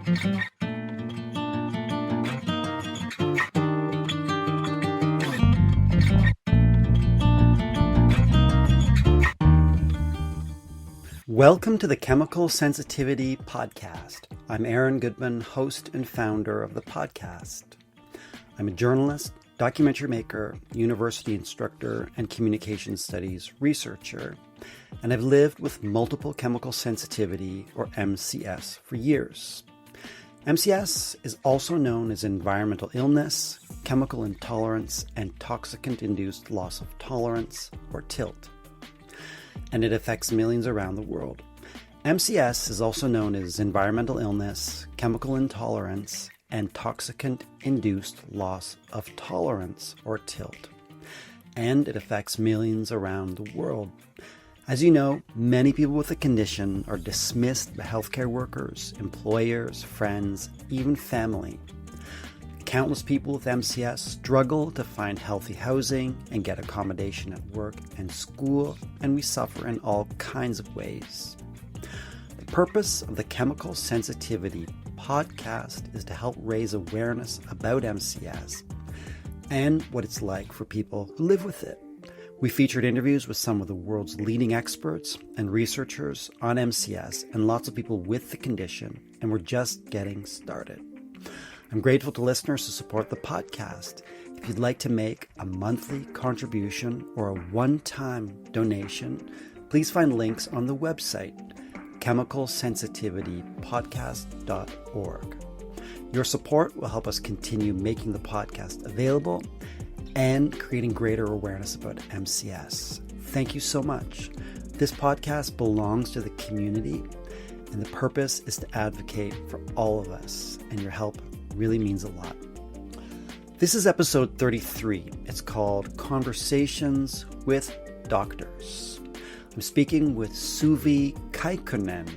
Welcome to the Chemical Sensitivity Podcast. I'm Aaron Goodman, host and founder of the podcast. I'm a journalist, documentary maker, university instructor, and communication studies researcher, and I've lived with multiple chemical sensitivity, or MCS, for years. MCS is also known as environmental illness, chemical intolerance, and toxicant-induced loss of tolerance, or TILT. And it affects millions around the world. MCS is also known as environmental illness, chemical intolerance, and toxicant-induced loss of tolerance, or TILT. And it affects millions around the world. As you know, many people with the condition are dismissed by healthcare workers, employers, friends, even family. Countless people with MCS struggle to find healthy housing and get accommodation at work and school, and we suffer in all kinds of ways. The purpose of the Chemical Sensitivity Podcast is to help raise awareness about MCS and what it's like for people who live with it. We featured interviews with some of the world's leading experts and researchers on MCS and lots of people with the condition, and we're just getting started. I'm grateful to listeners who support the podcast. If you'd like to make a monthly contribution or a one-time donation, please find links on the website, chemicalsensitivitypodcast.org. Your support will help us continue making the podcast available and creating greater awareness about MCS. Thank you so much. This podcast belongs to the community, and the purpose is to advocate for all of us, and your help really means a lot. This is episode 33. It's called Conversations with Doctors. I'm speaking with Suvi Kaikkonen.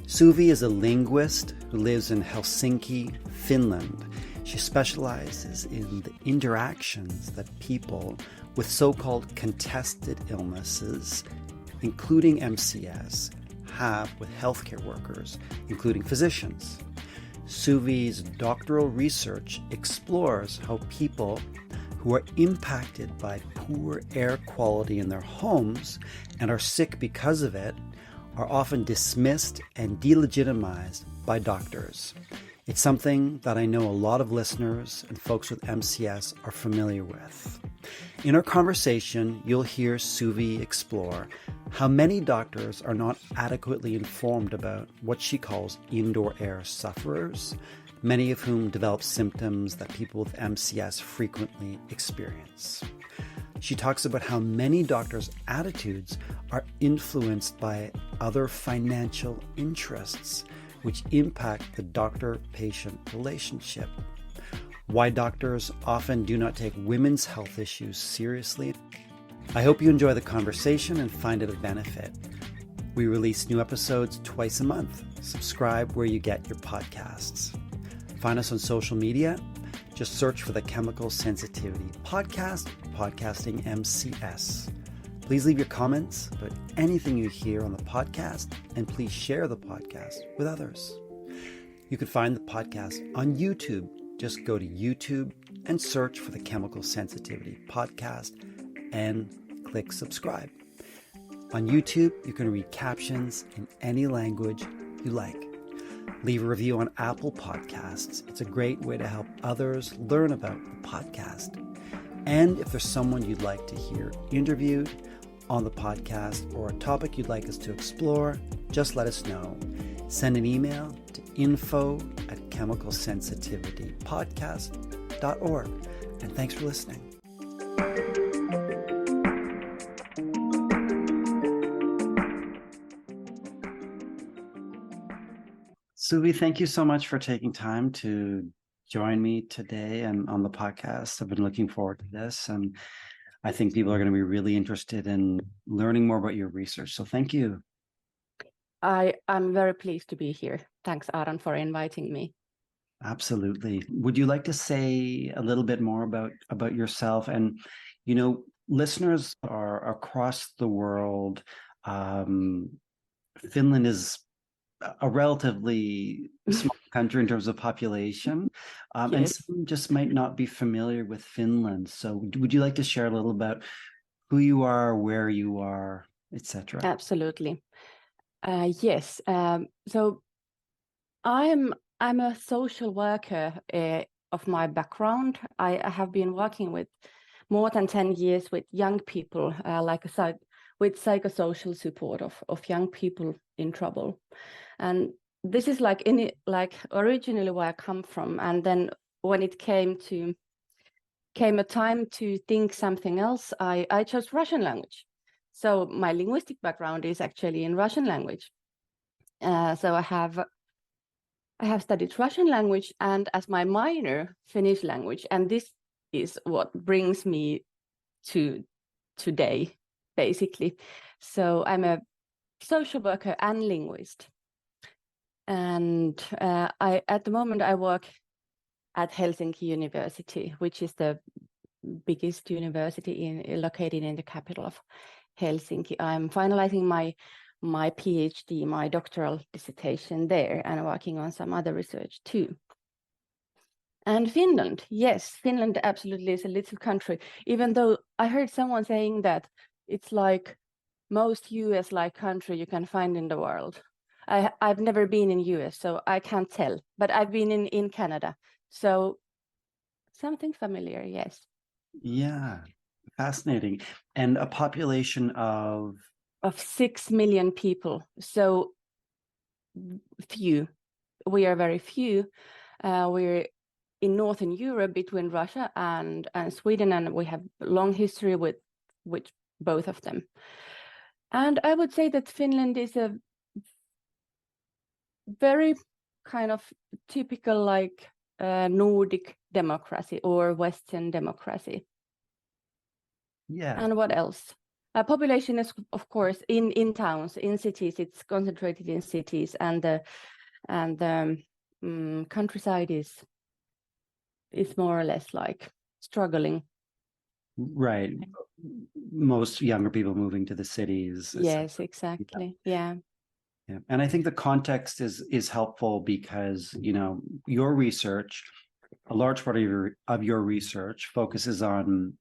Suvi is a linguist who lives in Helsinki, Finland. She specializes in the interactions that people with so-called contested illnesses, including MCS, have with healthcare workers, including physicians. Suvi's doctoral research explores how people who are impacted by poor air quality in their homes and are sick because of it are often dismissed and delegitimized by doctors. It's something that I know a lot of listeners and folks with MCS are familiar with. In our conversation, you'll hear Suvi explore how many doctors are not adequately informed about what she calls indoor air sufferers, many of whom develop symptoms that people with MCS frequently experience. She talks about how many doctors' attitudes are influenced by other financial interests, which impact the doctor-patient relationship. Why doctors often do not take women's health issues seriously. I hope you enjoy the conversation and find it a benefit. We release new episodes twice a month. Subscribe where you get your podcasts. Find us on social media. Just search for the Chemical Sensitivity Podcast, Podcasting MCS. Please leave your comments about anything you hear on the podcast, and please share the podcast with others. You can find the podcast on YouTube. Just go to YouTube and search for the Chemical Sensitivity Podcast and click subscribe. On YouTube, you can read captions in any language you like. Leave a review on Apple Podcasts. It's a great way to help others learn about the podcast. And if there's someone you'd like to hear interviewed on the podcast or a topic you'd like us to explore, just let us know. Send an email to info@chemicalsensitivitypodcast.org. And thanks for listening. Suvi, thank you so much for taking time to join me today and on the podcast. I've been looking forward to this, and I think people are going to be really interested in learning more about your research. So thank you. I'm very pleased to be here. Thanks, Aaron, for inviting me. Absolutely. Would you like to say a little bit more about yourself? And, you know, listeners are across the world. Finland is a relatively small country in terms of population, and Yes, some just might not be familiar with Finland. So would you like to share a little about who you are, where you are, etc.? absolutely. Yes. So I'm a social worker of my background. I have been working with more than 10 years with young people, with psychosocial support of young people in trouble. And this is like originally where I come from. And then when it came a time to think something else, I chose Russian language. So my linguistic background is actually in Russian language. So I have studied Russian language and as my minor, Finnish language. And this is what brings me to today, basically. So I'm a social worker and linguist. And at the moment I work at Helsinki University, which is the biggest university located in the capital of Helsinki. I'm finalizing my PhD, my doctoral dissertation there, and working on some other research too. And Finland, yes, Finland absolutely is a little country, even though I heard someone saying that it's like most US-like country you can find in the world. I've never been in US, so I can't tell, but I've been in Canada. So something familiar, yes. Yeah, fascinating. And a population of 6 million people, so few. We are very few. We're in Northern Europe between Russia and Sweden, and we have long history with both of them. And I would say that Finland is a very kind of typical like Nordic democracy or Western democracy. yeah. And what else? Population is, of course, in towns, in cities. It's concentrated in cities, and the countryside is more or less like struggling. Right. Most younger people moving to the cities. Yes, exactly. Yeah. Yeah. And I think the context is helpful because, you know, your research, a large part of your research focuses on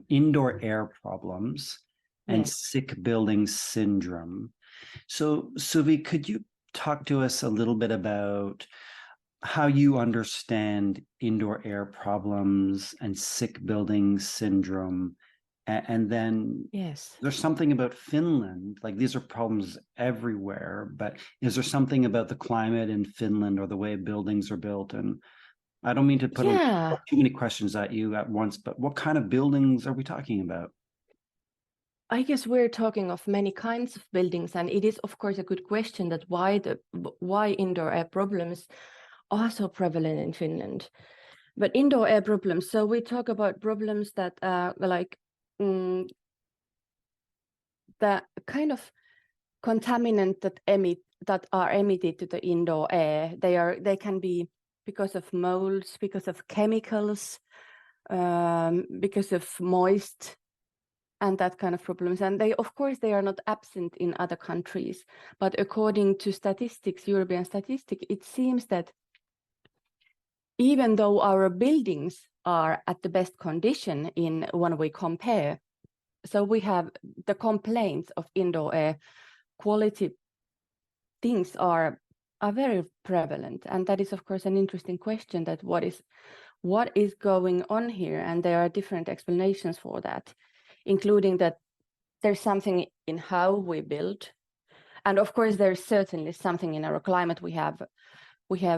indoor air problems and Yes. sick building syndrome. So, Suvi, could you talk to us a little bit about how you understand indoor air problems and sick building syndrome? And then Yes. there's something about Finland, like these are problems everywhere, but is there something about the climate in Finland or the way buildings are built? And I don't mean to put Yeah. too many questions at you at once, but what kind of buildings are we talking about? I guess we're talking of many kinds of buildings, and it is, of course, a good question that why indoor air problems are so prevalent in Finland. But indoor air problems, so we talk about problems that the kind of contaminant that are emitted to the indoor air. They can be because of molds, because of chemicals, because of moist and that kind of problems. And they, of course, they are not absent in other countries. But according to statistics, European statistics, it seems that even though our buildings are at the best condition when we compare, so we have the complaints of indoor air quality things are very prevalent. And that is, of course, an interesting question that what is going on here? And there are different explanations for that, including that there's something in how we build. And of course, there's certainly something in our climate. We have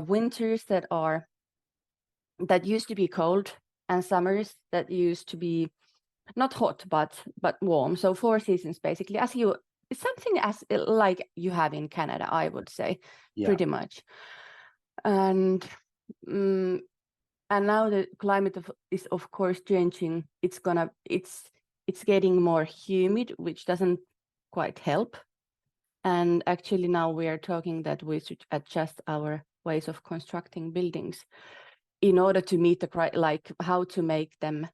winters that used to be cold and summers that used to be not hot, but warm. So 4 seasons, basically, it's something as like you have in Canada, I would say, pretty much. And now the climate is of course changing. It's getting more humid, which doesn't quite help. And actually now we are talking that we should adjust our ways of constructing buildings in order to meet like how to make them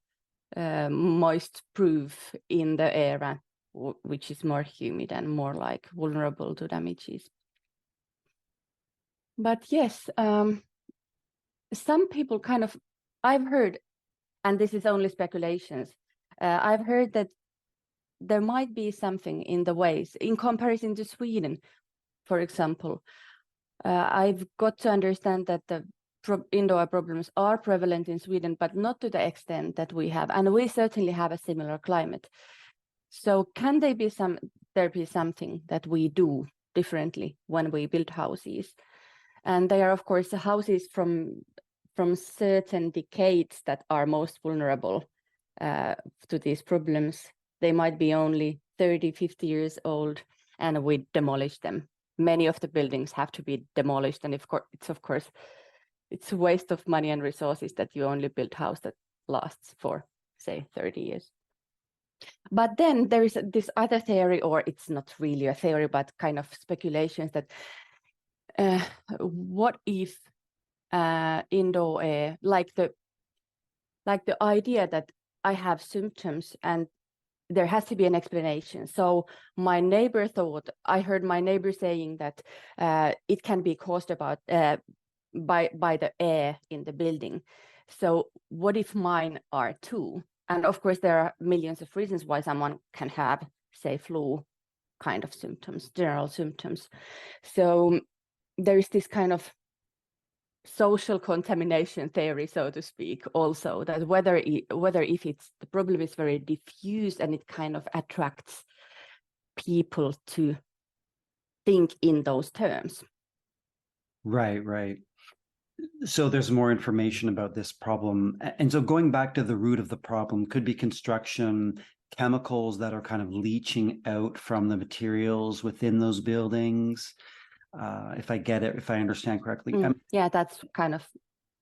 moist proof in the area which is more humid and more like vulnerable to damages. But yes, some people kind of, I've heard, and this is only speculations, I've heard that there might be something in the ways, in comparison to Sweden, for example. I've got to understand that the indoor problems are prevalent in Sweden, but not to the extent that we have. And we certainly have a similar climate. So can there be something that we do differently when we build houses? And they are, of course, the houses from certain decades that are most vulnerable to these problems. They might be only 30, 50 years old, and we demolish them. Many of the buildings have to be demolished, and of course, it's a waste of money and resources that you only build a house that lasts for, say, 30 years. But then there is this other theory, or it's not really a theory, but kind of speculations that what if indoor air, like the idea that I have symptoms and there has to be an explanation. So my neighbor I heard my neighbor saying that it can be caused by the air in the building. So what if mine are too? And of course, there are millions of reasons why someone can have, say, flu kind of symptoms, general symptoms. So there is this kind of social contamination theory, so to speak, also, that whether if the problem is very diffuse and it kind of attracts people to think in those terms. Right. So there's more information about this problem. And so going back to the root of the problem could be construction, chemicals that are kind of leaching out from the materials within those buildings. If I understand correctly. Yeah, that's kind of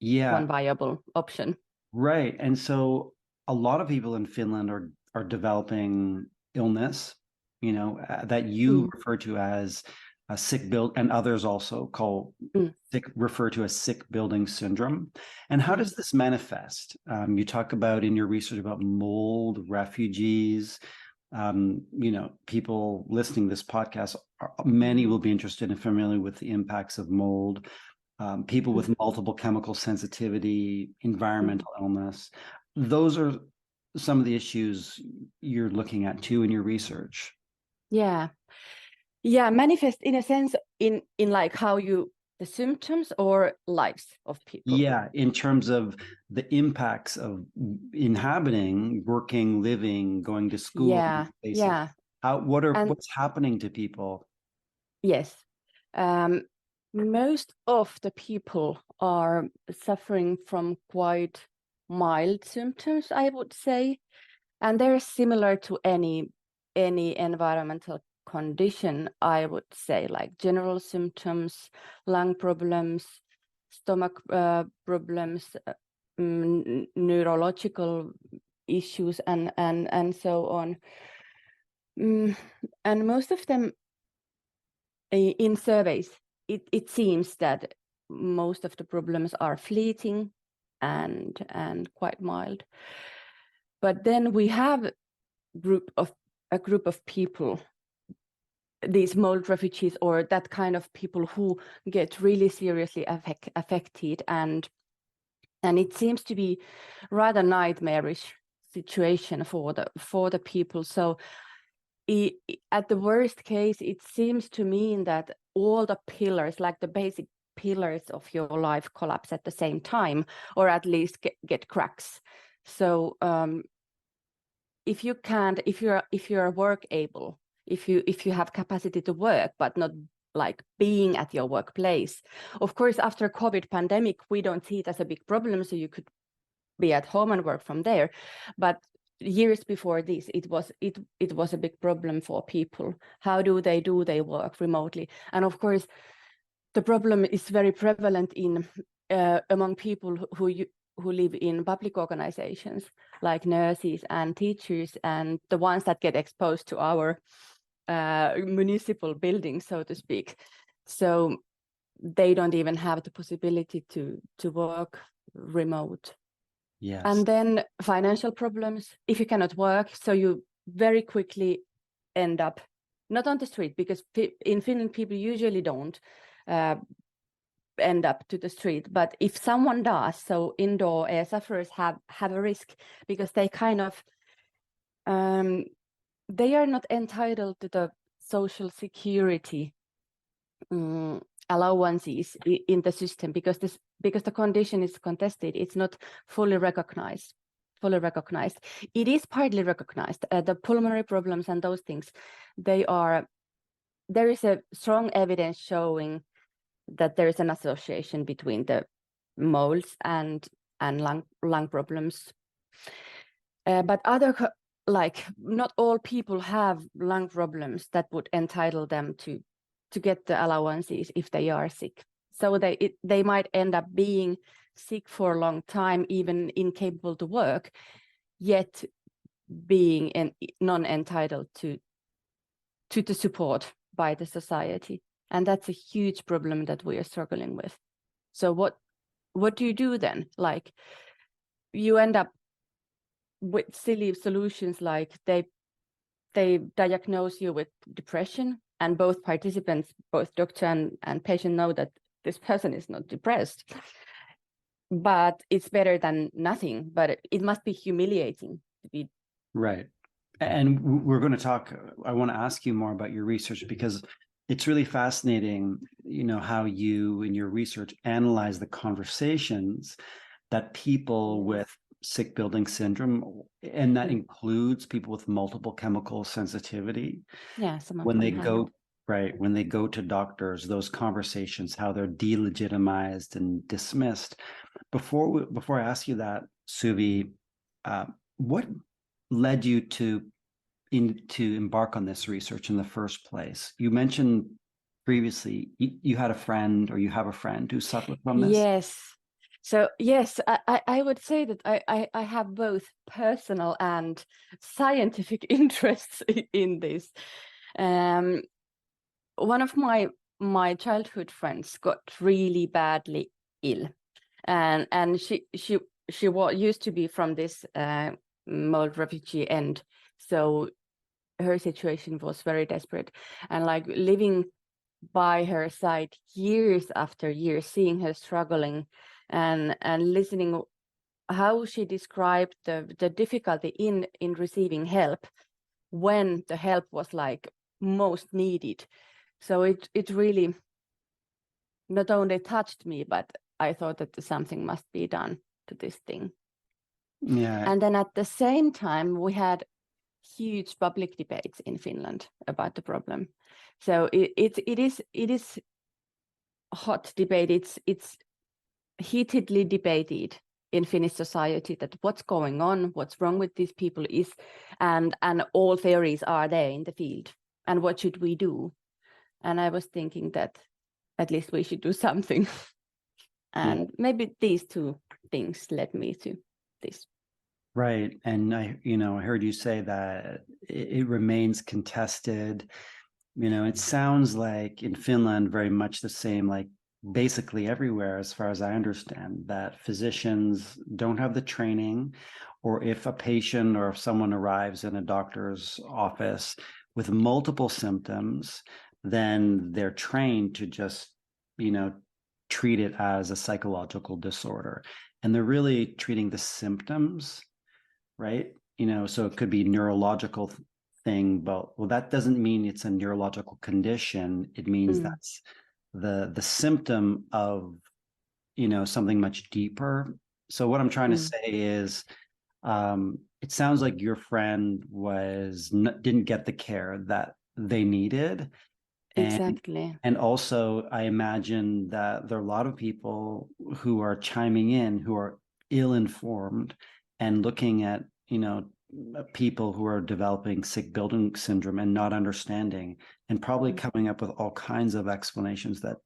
one viable option. Right. And so a lot of people in Finland are developing illness, that you refer to as a sick build, and others also refer to as sick building syndrome. And how does this manifest? You talk about in your research about mold, refugees. People listening to this podcast, many will be interested and familiar with the impacts of mold. People with multiple chemical sensitivity, environmental illness. Those are some of the issues you're looking at too in your research. Yeah, manifest in a sense in like how the symptoms or lives of people. Yeah, in terms of the impacts of inhabiting, working, living, going to school. Yeah. What's happening to people? Yes. Most of the people are suffering from quite mild symptoms, I would say, and they're similar to any environmental condition, I would say, like general symptoms, lung problems, stomach problems, neurological issues, and so on. And most of them in surveys, it seems that most of the problems are fleeting and quite mild. But then we have a group of people, these mold refugees, or that kind of people who get really seriously affected, and it seems to be rather nightmarish situation for the people. So at the worst case, it seems to mean that all the pillars, like the basic pillars of your life, collapse at the same time, or at least get cracks. So if you're work able, if you have capacity to work but not like being at your workplace, of course after COVID pandemic we don't see it as a big problem, so you could be at home and work from there. But years before this, it was a big problem for people. How do they work remotely? And of course the problem is very prevalent in among people who live in public organizations, like nurses and teachers, and the ones that get exposed to our municipal buildings, so to speak. So they don't even have the possibility to work remote. Yes. And then financial problems. If you cannot work, so you very quickly end up not on the street, because in Finland people usually don't end up to the street. But if someone does, so indoor air sufferers have a risk, because they kind of they are not entitled to the social security allowances in the system, because the condition is contested. It's not fully recognized. It is partly recognized. The pulmonary problems and those things, there is a strong evidence showing that there is an association between the molds and lung problems. But not all people have lung problems that would entitle them to get the allowances if they are sick. So they might end up being sick for a long time, even incapable to work, yet being non-entitled to the support by the society. And that's a huge problem that we are struggling with. So what do you do then? Like, you end up with silly solutions, like they diagnose you with depression, and both participants, both doctor and patient, know that this person is not depressed, but it's better than nothing. But it must be humiliating to be. Right. And we're going to talk, I want to ask you more about your research, because it's really fascinating, how you in your research analyze the conversations that people with sick building syndrome, and that includes people with multiple chemical sensitivity. Yeah, some of when them they have go it. right, when they go to doctors, those conversations, how they're delegitimized and dismissed. Before I ask you that, Suvi, what led you to embark on this research in the first place? You mentioned previously you had a friend, or you have a friend who suffered from this. Yes. So yes, I would say that I have both personal and scientific interests in this. One of my childhood friends got really badly ill, and she used to be from this mold refugee end, so her situation was very desperate, and like living by her side years after years, seeing her struggling, and listening how she described the difficulty in receiving help when the help was like most needed. So it really not only touched me, but I thought that something must be done to this thing. Yeah. And then at the same time, we had huge public debates in Finland about the problem. So it is hot debate. It's heatedly debated in Finnish society, that what's going on, what's wrong with these people is, and all theories are there in the field, and what should we do? And I was thinking that at least we should do something. And maybe these two things led me to this. Right. And I heard you say that it remains contested. It sounds like in Finland very much the same, like basically everywhere, as far as I understand, that physicians don't have the training, or if a patient or if someone arrives in a doctor's office with multiple symptoms, then they're trained to just, treat it as a psychological disorder. And they're really treating the symptoms, right? So it could be neurological thing, but that doesn't mean it's a neurological condition. It means that's the symptom of something much deeper. So what I'm trying to say is, it sounds like your friend didn't get the care that they needed. Exactly. And also, I imagine that there are a lot of people who are chiming in who are ill-informed and looking at people who are developing sick building syndrome and not understanding, and probably coming up with all kinds of explanations that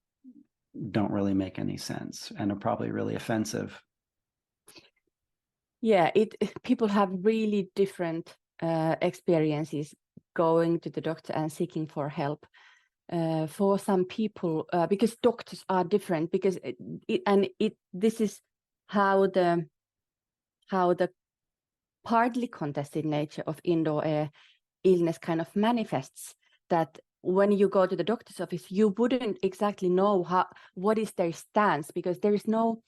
don't really make any sense and are probably really offensive. Yeah, people have really different experiences going to the doctor and seeking for help. For some people, because doctors are different, because this is how the partly contested nature of indoor air illness kind of manifests, that when you go to the doctor's office, you wouldn't exactly know what is their stance, because there is no,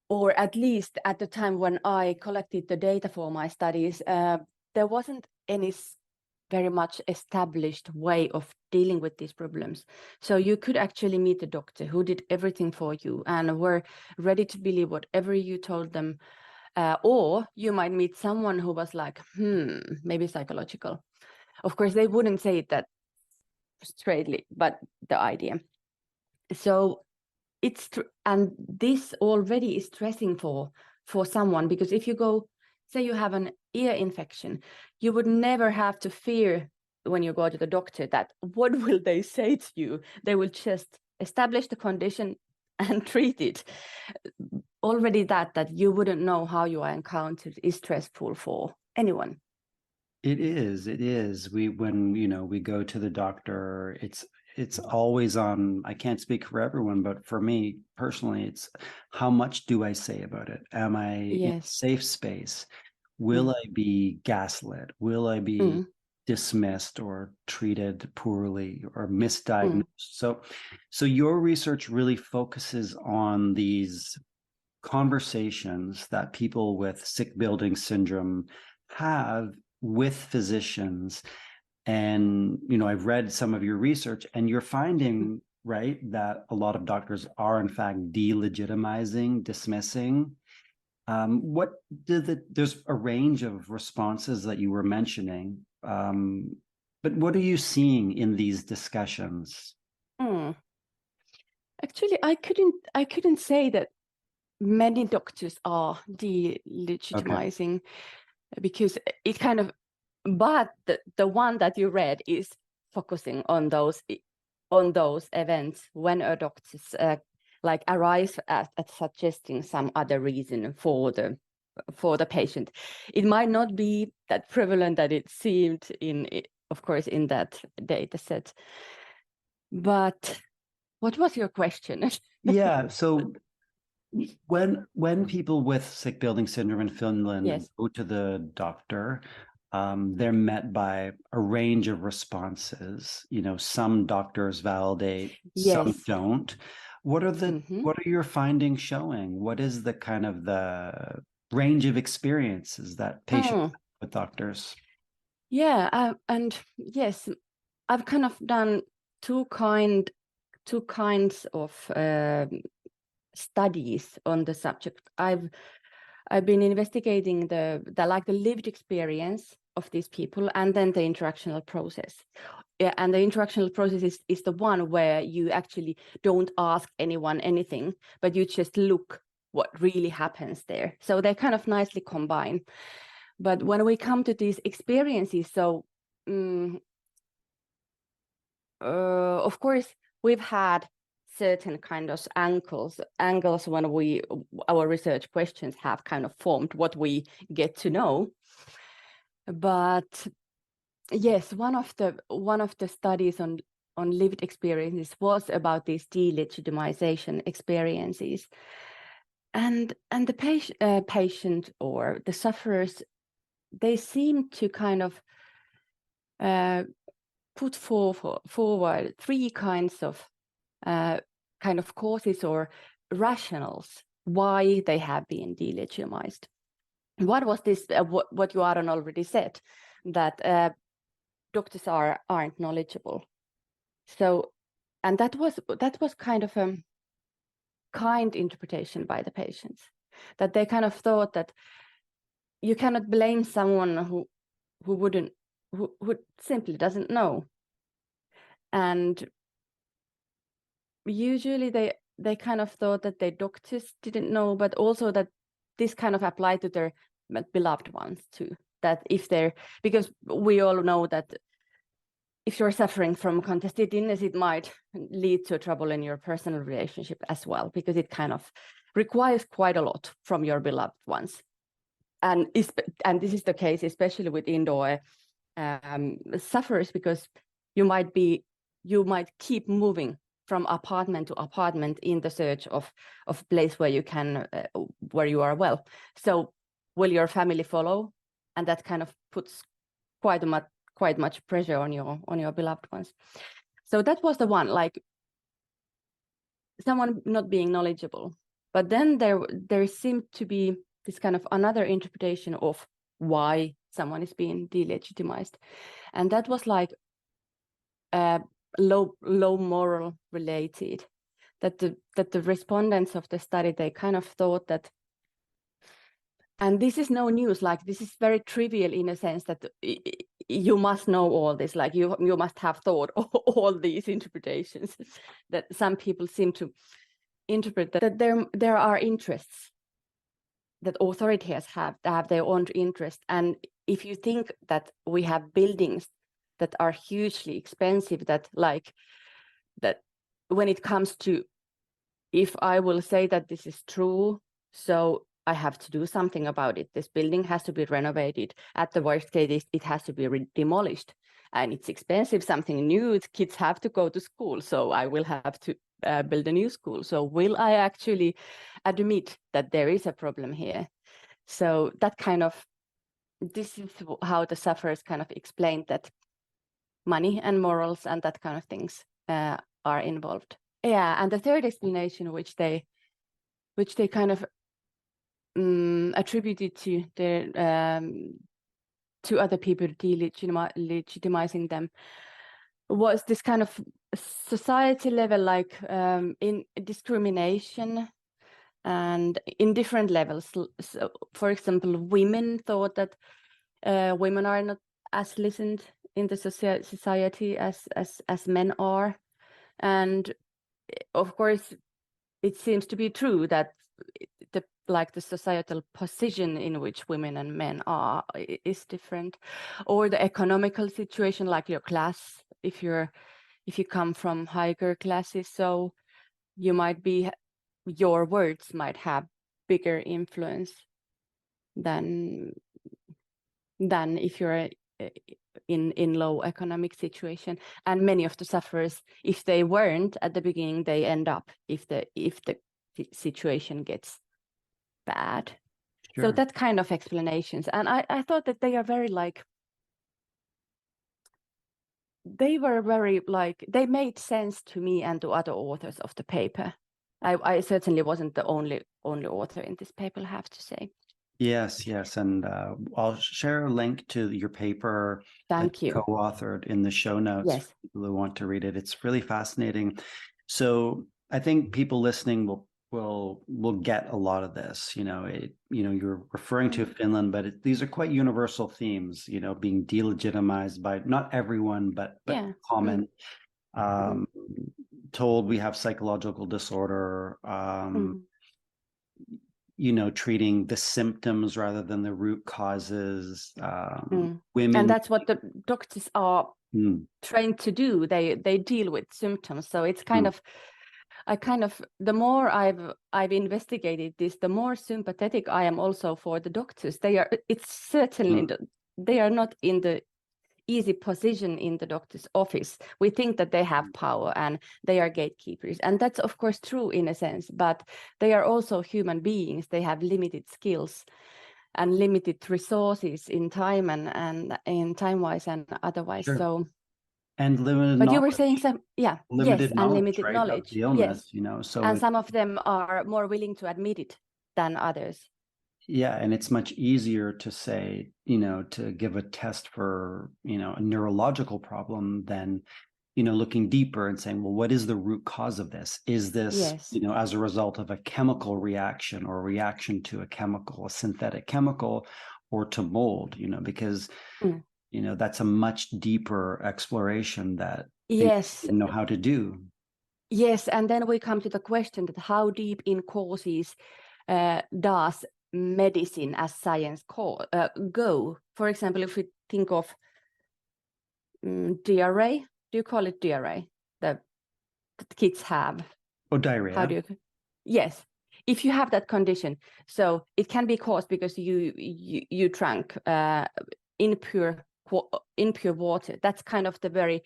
or at least at the time when I collected the data for my studies, there wasn't any very much established way of dealing with these problems. So you could actually meet a doctor who did everything for you and were ready to believe whatever you told them. Or you might meet someone who was like, maybe psychological. Of course, they wouldn't say it that straightly, but the idea. So and this already is stressing for someone, because if you go, say you have an ear infection, you would never have to fear when you go to the doctor that what will they say to you. They will just establish the condition and treat it. Already that you wouldn't know how you are encountered is stressful for anyone. It is. When we go to the doctor, it's always on. I can't speak for everyone, but for me personally, it's how much do I say about it? Am I in a safe space? Will I be gaslit? Will I be dismissed or treated poorly or misdiagnosed? So your research really focuses on these conversations that people with sick building syndrome have with physicians. And I've read some of your research, and you're finding, right, that a lot of doctors are in fact delegitimizing, dismissing. There's a range of responses that you were mentioning, but what are you seeing in these discussions? Actually, I couldn't say that many doctors are delegitimizing, because it kind of, but the one that you read is focusing on those events when a doctor's like arrives at suggesting some other reason for the patient. It might not be that prevalent that it seemed of course, in that data set. But what was your question? Yeah, so when people with sick building syndrome in Finland go to the doctor, they're met by a range of responses. Some doctors validate, some don't. What are your findings showing? What is the kind of the range of experiences that patients have with doctors? Yeah, and yes, I've kind of done two kinds of studies on the subject. I've been investigating the lived experience of these people, and then the interactional process. Yeah, and the interactional process is the one where you actually don't ask anyone anything, but you just look what really happens there. So they kind of nicely combine. But when we come to these experiences, so of course, we've had certain kind of angles when our research questions have kind of formed what we get to know. But yes, one of the studies on lived experiences was about these delegitimization experiences, and the patient or the sufferers, they seem to kind of put forward three kinds of kind of causes or rationales why they have been delegitimized. What was this? What you Aron already said, that doctors aren't knowledgeable. So, and that was kind of a kind interpretation by the patients, that they kind of thought that you cannot blame someone who simply doesn't know. And usually they kind of thought that their doctors didn't know, but also that this kind of applied to their beloved ones too. That because we all know that if you're suffering from contested illness, it might lead to trouble in your personal relationship as well, because it kind of requires quite a lot from your beloved ones. And this is the case, especially with indoor sufferers, because you might keep moving from apartment to apartment in the search of place where you are well. So will your family follow? And that kind of puts quite quite much pressure on your beloved ones. So that was the one, like someone not being knowledgeable. But then there seemed to be this kind of another interpretation of why someone is being delegitimized, and that was like low moral related. That the respondents of the study, they kind of thought that, and this is no news, like this is very trivial in a sense that you must know all this, like you must have thought all these interpretations, that some people seem to interpret that there are interests that authorities have their own interest. And if you think that we have buildings that are hugely expensive, that when it comes to, if I will say that this is true, so I have to do something about it. This building has to be renovated. At the worst case, it has to be demolished, and it's expensive. Something new, kids have to go to school, so I will have to build a new school. So will I actually admit that there is a problem here? So that kind of, this is how the sufferers kind of explained that money and morals and that kind of things are involved. Yeah, and the third explanation, which they kind of attributed to to other people legitimizing them, was this kind of society level, like in discrimination and in different levels. So, for example, women thought that women are not as listened in the society as men are, and of course, it seems to be true that the societal position in which women and men are is different, or the economical situation, like your class, if you come from higher classes, so your words might have bigger influence than if you're in low economic situation. And many of the sufferers, if they weren't at the beginning, they end up if the situation gets bad. Sure. So that kind of explanations, and I thought that they are very they made sense to me and to other authors of the paper. I certainly wasn't the only author in this paper, I have to say. Yes, and I'll share a link to your paper Thank you. Co-authored in the show notes. Yes. For people who want to read it. It's really fascinating. So I think people listening will get a lot of this. You're referring to Finland, but these are quite universal themes. Being delegitimized by not everyone, but common. Told we have psychological disorder. Treating the symptoms rather than the root causes. Women, and that's what the doctors are trained to do. They deal with symptoms. So it's kind of, the more I've investigated this, the more sympathetic I am also for the doctors. It's certainly they are not in the easy position in the doctor's office. We think that they have power and they are gatekeepers, and that's of course true in a sense, but they are also human beings. They have limited skills and limited resources in time and in time-wise and otherwise. Sure. So and limited but knowledge. You were saying some, limited and knowledge, limited right, knowledge of the illness, so and some of them are more willing to admit it than others. Yeah, and it's much easier to say, to give a test for, a neurological problem than, looking deeper and saying, well, what is the root cause of this? Is this, as a result of a chemical reaction or a reaction to a synthetic chemical, or to mold, because, that's a much deeper exploration that they didn't know how to do. Yes, and then we come to the question that how deep in causes does medicine as science go? For example, if we think of diarrhea, do you call it diarrhea that kids have? Oh, diarrhea. How do you? Yes, if you have that condition, so it can be caused because you drank impure water. That's kind of the very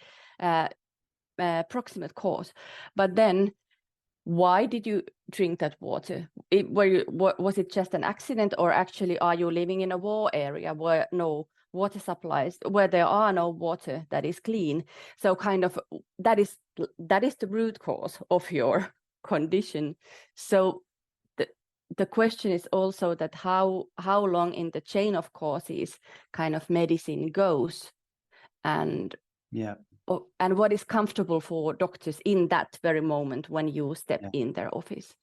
proximate cause. But then why did you drink that water? Was it just an accident, or actually are you living in a war area where no water supplies, where there are no water that is clean? So kind of that is the root cause of your condition. So the question is also that how long in the chain of causes kind of medicine goes, and what is comfortable for doctors in that very moment when you step in their office.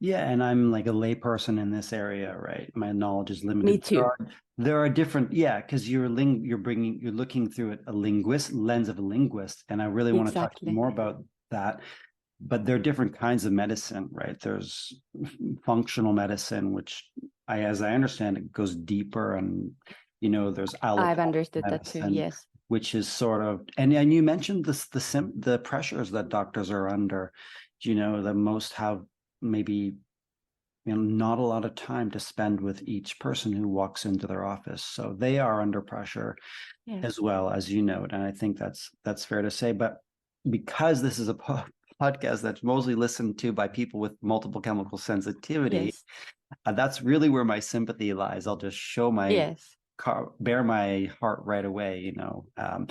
Yeah, and I'm like a layperson in this area, right? My knowledge is limited. Me too. There are different, because you're looking through it a lens of a linguist, and I really want to talk more about that. But there are different kinds of medicine, right? There's functional medicine, which as I understand it, goes deeper, and there's I've understood medicine, that too. Yes, which is sort of, and you mentioned the pressures that doctors are under. That most have maybe not a lot of time to spend with each person who walks into their office, so they are under pressure as well, as you note, and I think that's fair to say. But because this is a podcast that's mostly listened to by people with multiple chemical sensitivity, that's really where my sympathy lies. I'll just show bare my heart right away. But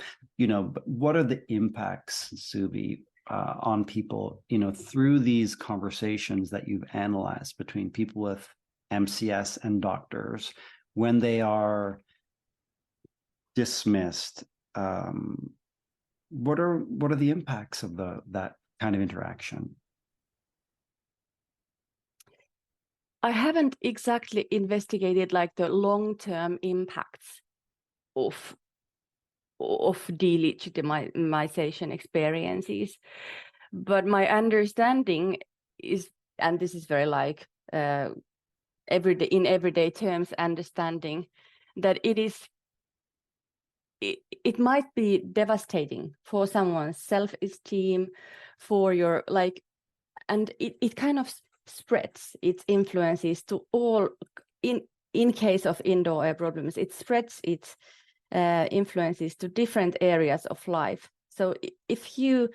what are the impacts, Suvi, on people, through these conversations that you've analyzed between people with MCS and doctors when they are dismissed? What are the impacts of that kind of interaction? I haven't exactly investigated like the long-term impacts of delegitimization experiences, but my understanding is, and this is very like everyday terms understanding, that it might be devastating for someone's self-esteem, for your and it kind of spreads its influences to all. In case of indoor air problems, it spreads its influences to different areas of life. So if you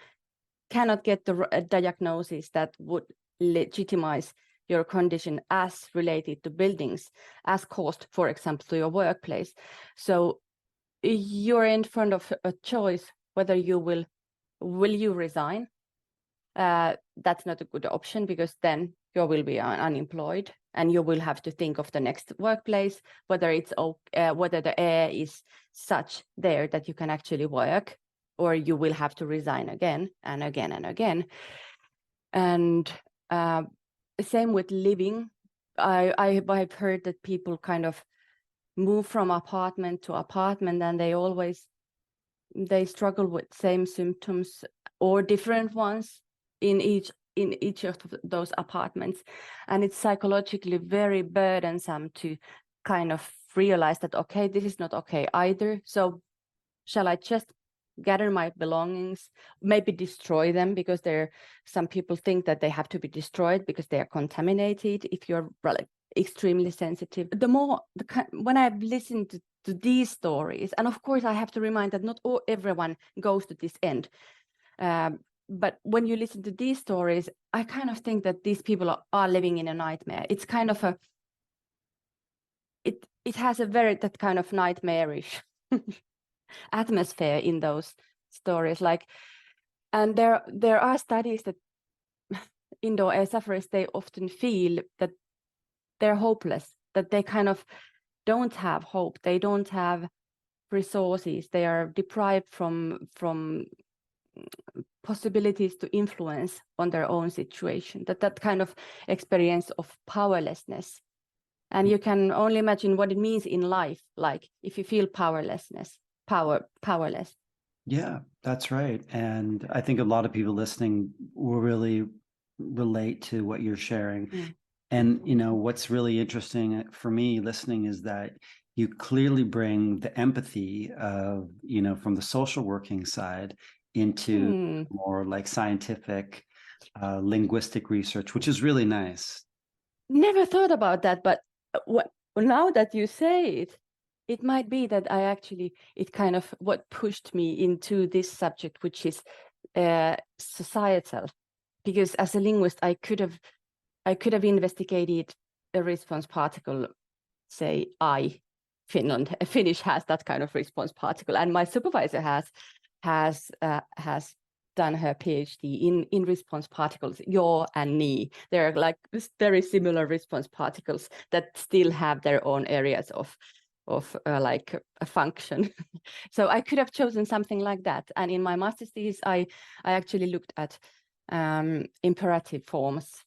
cannot get the diagnosis that would legitimize your condition as related to buildings, as caused, for example, to your workplace, so you're in front of a choice whether you will you resign. That's not a good option, because then you will be unemployed and you will have to think of the next workplace, whether it's whether the air is such there that you can actually work, or you will have to resign again and again and again. And same with living. I've heard that people kind of move from apartment to apartment, and they struggle with same symptoms or different ones in each of those apartments, and it's psychologically very burdensome to kind of realize that, okay, this is not okay either, so shall I just gather my belongings, maybe destroy them, because some people think that they have to be destroyed because they are contaminated if you're extremely sensitive. When I've listened to these stories, and of course I have to remind that not everyone goes to this end, but when you listen to these stories, I kind of think that these people are living in a nightmare. It's kind of it has a very that kind of nightmarish atmosphere in those stories. And there are studies that indoor air sufferers, they often feel that they're hopeless, that they kind of don't have hope, they don't have resources, they are deprived from possibilities to influence on their own situation, that kind of experience of powerlessness. And you can only imagine what it means in life, like if you feel powerless. Yeah, that's right. And I think a lot of people listening will really relate to what you're sharing. And what's really interesting for me listening is that you clearly bring the empathy of from the social working side into more like scientific linguistic research, which is really nice. Never thought about that, but now that you say it, it might be that it kind of what pushed me into this subject, which is societal because as a linguist, I could have investigated a response particle, say Finland. Finnish has that kind of response particle, and my supervisor has done her PhD in response particles, your and ni. They're like very similar response particles that still have their own areas of like a function. So I could have chosen something like that. And in my master's thesis, I actually looked at imperative forms,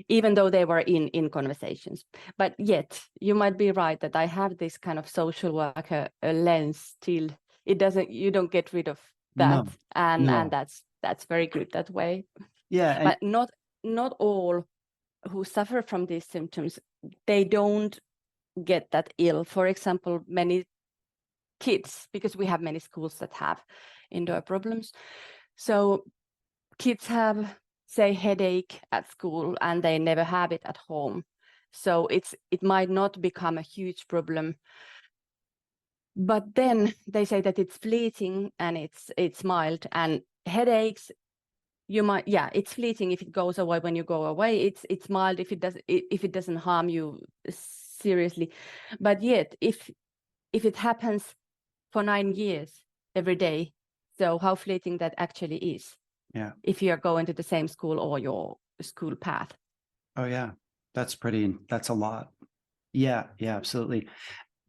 even though they were in conversations. But yet, you might be right that I have this kind of social worker lens still. You don't get rid of that, No, and no. that's very good that way. Yeah. But not all who suffer from these symptoms, they don't get that ill. For example, many kids, because we have many schools that have indoor problems. So kids have, say, headache at school and they never have it at home. So it might not become a huge problem. But then they say that it's fleeting and it's mild, and headaches, it's fleeting if it goes away when you go away. It's mild if it doesn't harm you seriously. But yet if it happens for 9 years every day, so how fleeting that actually is. Yeah. If you're going to the same school or your school path. Oh yeah, that's a lot. Yeah, absolutely.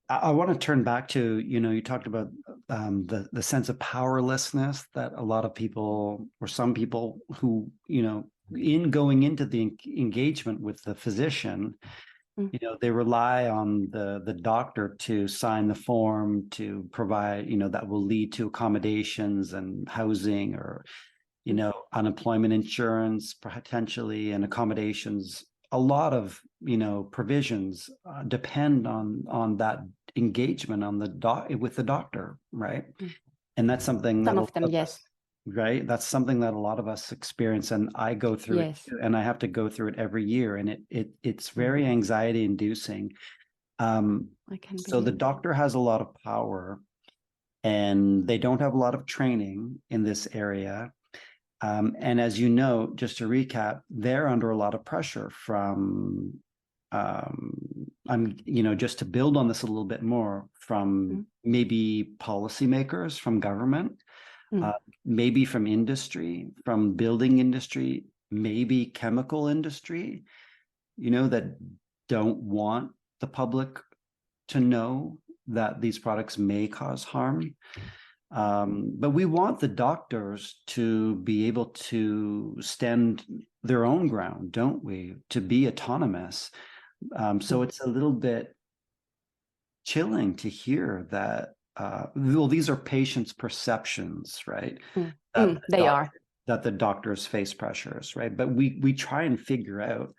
I want to turn back to, you talked about the sense of powerlessness that a lot of people, or some people who, in going into the engagement with the physician, they rely on the doctor to sign the form to provide, that will lead to accommodations and housing, or, unemployment insurance potentially, and accommodations. A lot of, provisions depend on that engagement with the doctor, right? And that's something that some of them, yes. Right, that's something that a lot of us experience, and I go through it too, and I have to go through it every year, and it's very anxiety inducing. So the doctor has a lot of power, and they don't have a lot of training in this area. And as you know, just to recap, they're under a lot of pressure from just to build on this a little bit more, from maybe policymakers, from government, maybe from industry, from building industry, maybe chemical industry, that don't want the public to know that these products may cause harm. But we want the doctors to be able to stand their own ground, don't we? To be autonomous. So it's a little bit chilling to hear that, these are patients' perceptions, right? That the doctors face pressures, right? But we try and figure out,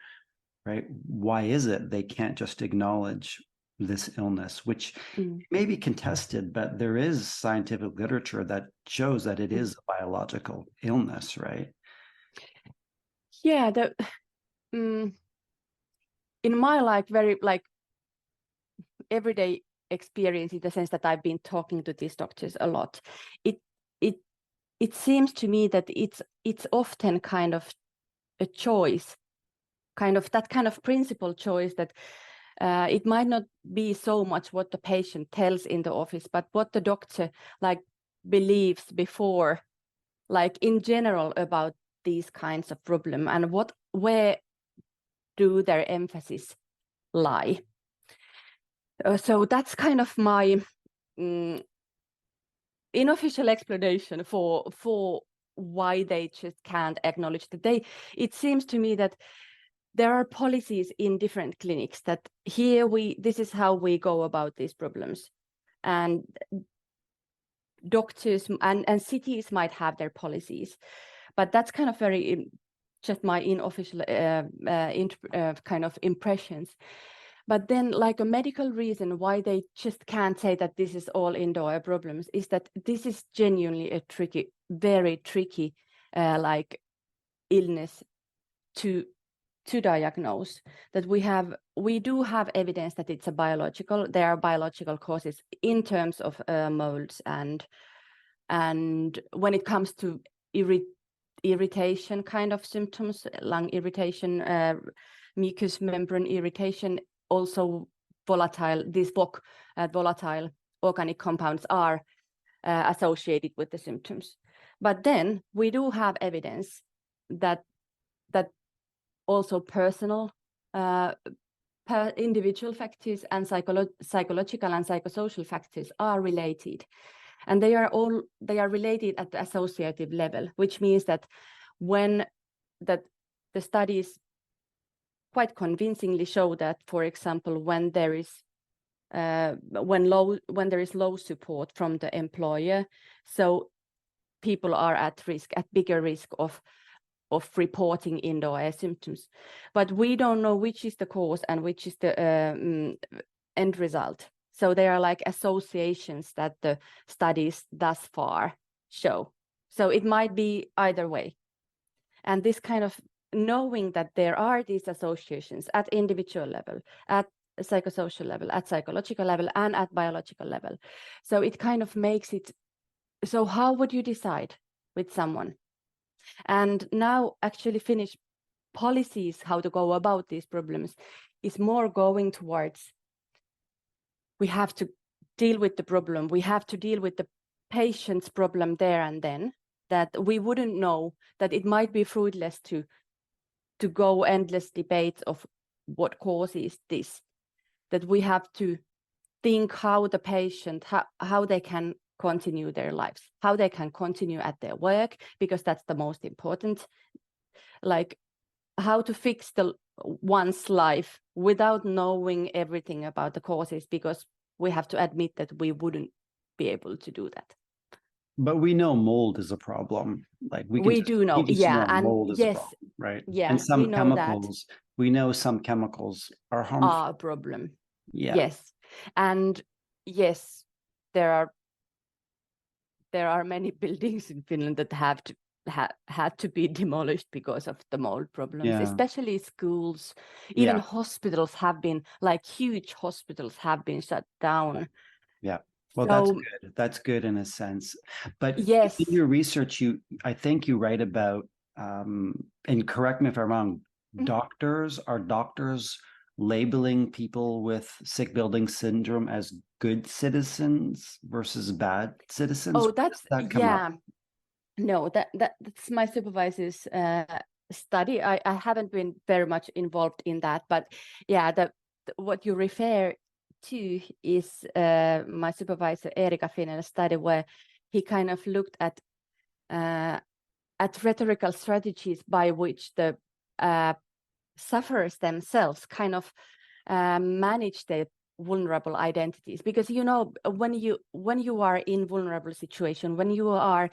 right, why is it they can't just acknowledge this illness, which may be contested, but there is scientific literature that shows that it is a biological illness, right? Yeah, in my very everyday experience, in the sense that I've been talking to these doctors a lot, it seems to me that it's often kind of a choice, that kind of principal choice, that it might not be so much what the patient tells in the office, but what the doctor believes before, in general, about these kinds of problem, and where do their emphasis lie. So that's kind of my unofficial explanation for why they just can't acknowledge that it seems to me that there are policies in different clinics that this is how we go about these problems, and doctors and cities might have their policies, but that's kind of very just my unofficial kind of impressions. But then, a medical reason why they just can't say that this is all indoor problems is that this is genuinely a very tricky illness to diagnose. That we do have evidence that it's there are biological causes in terms of molds, and when it comes to irritation kind of symptoms, lung irritation, mucous membrane irritation, also volatile organic compounds are associated with the symptoms. But then we do have evidence that also personal individual factors and psychological and psychosocial factors are related, and they are related at the associative level, which means that the studies quite convincingly show that, for example, when there is low support from the employer, so people are at bigger risk of reporting indoor symptoms. But we don't know which is the cause and which is the end result. So they are like associations that the studies thus far show. So it might be either way. And this kind of knowing that there are these associations at individual level, at psychosocial level, at psychological level, and at biological level. So it kind of makes it, so how would you decide with someone? And now actually Finnish policies, how to go about these problems, is more going towards, we have to deal with the problem. We have to deal with the patient's problem there and then, that we wouldn't know that it might be fruitless to go endless debates of what causes this, that we have to think how the patient, how they can continue their lives, how they can continue at their work, because that's the most important, like how to fix one's life without knowing everything about the causes, because we have to admit that we wouldn't be able to do that. But we know mold is a problem. Like we do know, yeah, and mold is yes, a problem, right? Yeah, and some we know chemicals, we know some chemicals are harmful. Are a problem. Yeah. Yes, and yes, there are many buildings in Finland that had to be demolished because of the mold problems. Yeah. Especially schools, even hospitals have been, like huge hospitals have been shut down. Yeah. Well, that's good. That's good in a sense. But yes, in your research, I think you write about, and correct me if I'm wrong, are doctors labeling people with sick building syndrome as good citizens versus bad citizens? Oh, that's yeah. No, that's my supervisor's study. I haven't been very much involved in that, but yeah, what you refer to is my supervisor Erika Finnen's study, where he kind of looked at rhetorical strategies by which the sufferers themselves kind of manage their vulnerable identities. Because when you are in vulnerable situation, when you are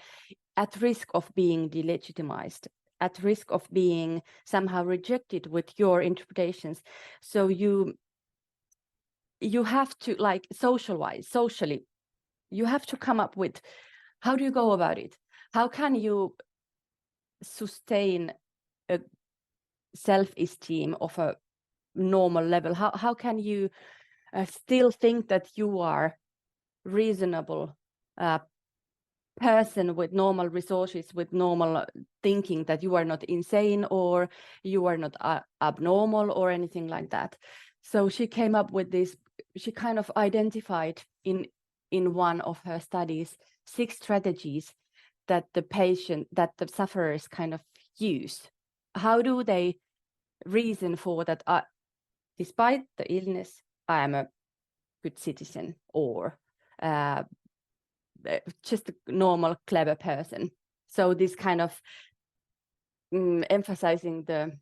at risk of being delegitimized, at risk of being somehow rejected with your interpretations, so you have to, like, socially, you have to come up with, how do you go about it? How can you sustain a self-esteem of a normal level? How can you still think that you are reasonable person with normal resources, with normal thinking, that you are not insane or you are not abnormal or anything like that? So she came up with this, she kind of identified in one of her studies 6 strategies that the sufferers kind of use. How do they reason for that? Despite the illness, I am a good citizen, or just a normal, clever person. So this kind of emphasizing the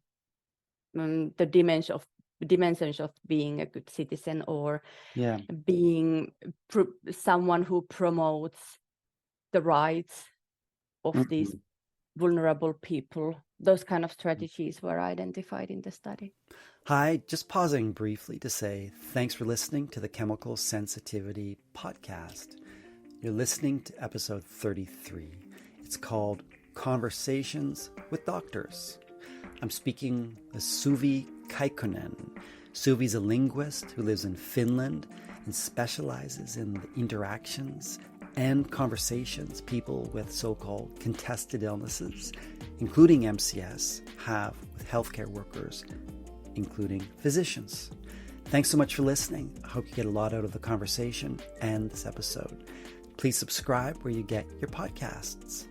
dimensions of being a good citizen, or being someone who promotes the rights of these vulnerable people. Those kind of strategies were identified in the study. Hi, just pausing briefly to say thanks for listening to the Chemical Sensitivity Podcast. You're listening to episode 33. It's called Conversations with Doctors. I'm speaking with Suvi Kaikkonen. Suvi's a linguist who lives in Finland and specializes in the interactions and conversations people with so-called contested illnesses, including MCS, have with healthcare workers, including physicians. Thanks so much for listening. I hope you get a lot out of the conversation and this episode. Please subscribe where you get your podcasts.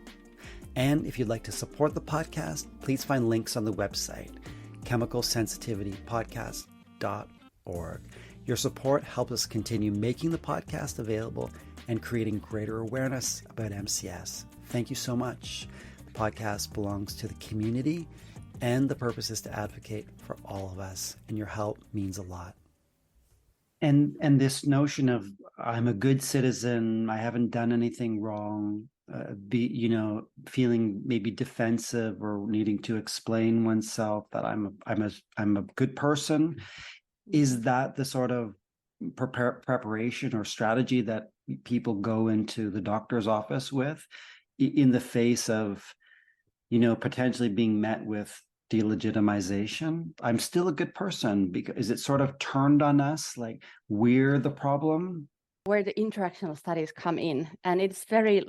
And if you'd like to support the podcast, please find links on the website, chemicalsensitivitypodcast.org. Your support helps us continue making the podcast available and creating greater awareness about MCS. Thank you so much. The podcast belongs to the community, and the purpose is to advocate for all of us, and your help means a lot. And this notion of I'm a good citizen, I haven't done anything wrong, feeling maybe defensive or needing to explain oneself that I'm a good person. Is that the sort of preparation or strategy that people go into the doctor's office with in the face of, potentially being met with delegitimization? I'm still a good person, because is it sort of turned on us like we're the problem? Where the interactional studies come in, and it's very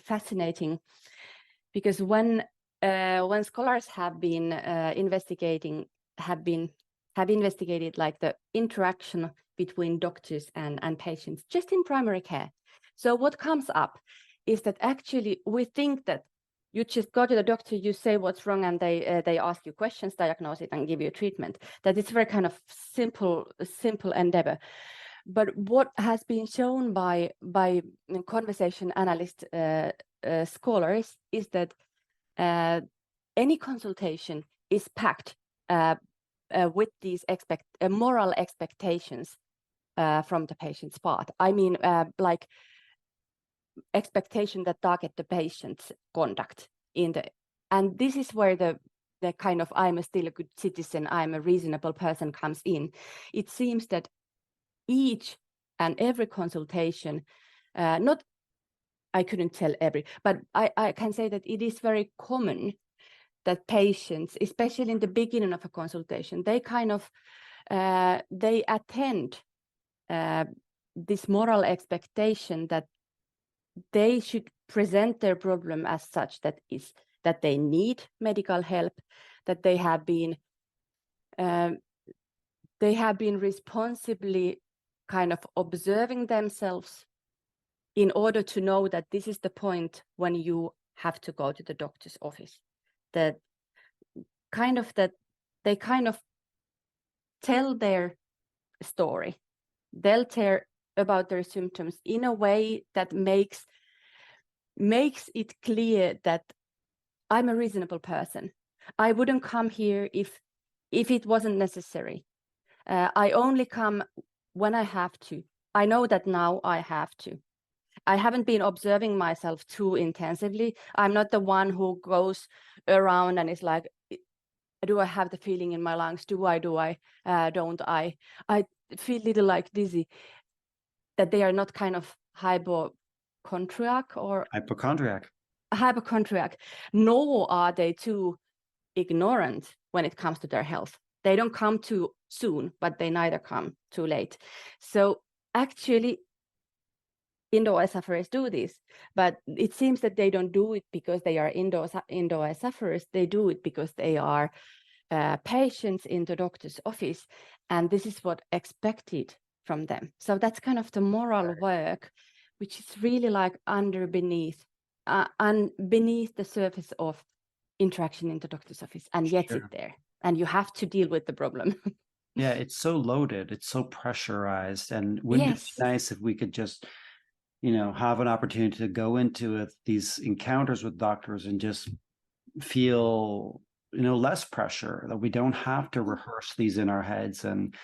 fascinating, because when scholars have been investigated like the interaction between doctors and patients just in primary care. So what comes up is that actually we think that you just go to the doctor, you say what's wrong, and they ask you questions, diagnose it, and give you treatment. That it's very kind of simple endeavor. But what has been shown by conversation analyst scholars is that any consultation is packed with these moral expectations from the patient's part. I mean, like expectation that target the patient's conduct and this is where the kind of I'm still a good citizen, I'm a reasonable person comes in. It seems that each and every consultation, I couldn't tell every, but I can say that it is very common that patients, especially in the beginning of a consultation, they kind of they attend this moral expectation that they should present their problem as such, that they need medical help, that they have been responsibly kind of observing themselves in order to know that this is the point when you have to go to the doctor's office. That they kind of tell their story. They'll tell about their symptoms in a way that makes it clear that I'm a reasonable person. I wouldn't come here if it wasn't necessary. I only come when I have to. I know that now I have to. I haven't been observing myself too intensively. I'm not the one who goes around and is like, do I have the feeling in my lungs? Do I? Don't I? I feel a little like dizzy. That they are not kind of hypochondriac, nor are they too ignorant when it comes to their health. They don't come too soon, but they neither come too late. So actually, indoor sufferers do this, but it seems that they don't do it because they are indoor sufferers. They do it because they are patients in the doctor's office, and this is what expected from them. So that's kind of the moral work, which is really like beneath the surface of interaction in the doctor's office, and yet it's there, and you have to deal with the problem. Yeah, it's so loaded, it's so pressurized, and wouldn't it be nice if we could just have an opportunity to go into these encounters with doctors and just feel less pressure, that we don't have to rehearse these in our heads, and